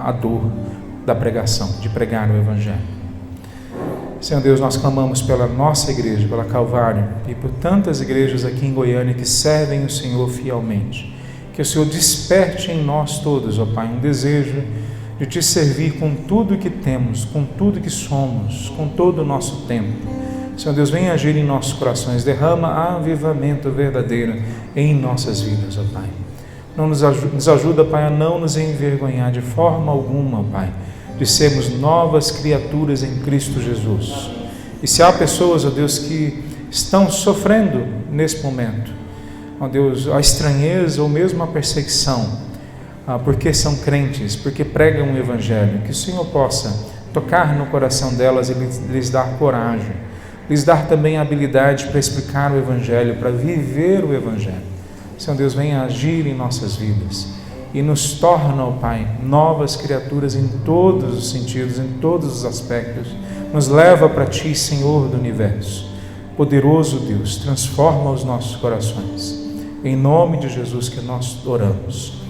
a dor da pregação, de pregar o Evangelho. Senhor Deus, nós clamamos pela nossa igreja, pela Calvário, e por tantas igrejas aqui em Goiânia que servem o Senhor fielmente. Que o Senhor desperte em nós todos, ó Pai, um desejo de Te servir com tudo que temos, com tudo que somos, com todo o nosso tempo. Senhor Deus, venha agir em nossos corações, derrama avivamento verdadeiro em nossas vidas, ó Pai. Nos ajuda, Pai, a não nos envergonhar de forma alguma, Pai, de sermos novas criaturas em Cristo Jesus. E se há pessoas, ó Deus, que estão sofrendo nesse momento, ó Deus, a estranheza ou mesmo a perseguição, porque são crentes, porque pregam o Evangelho, que o Senhor possa tocar no coração delas e lhes dar coragem, lhes dar também a habilidade para explicar o Evangelho, para viver o Evangelho. Senhor Deus, venha agir em nossas vidas e nos torna, ó Pai, novas criaturas em todos os sentidos, em todos os aspectos. Nos leva para Ti, Senhor do Universo. Poderoso Deus, transforma os nossos corações. Em nome de Jesus que nós oramos.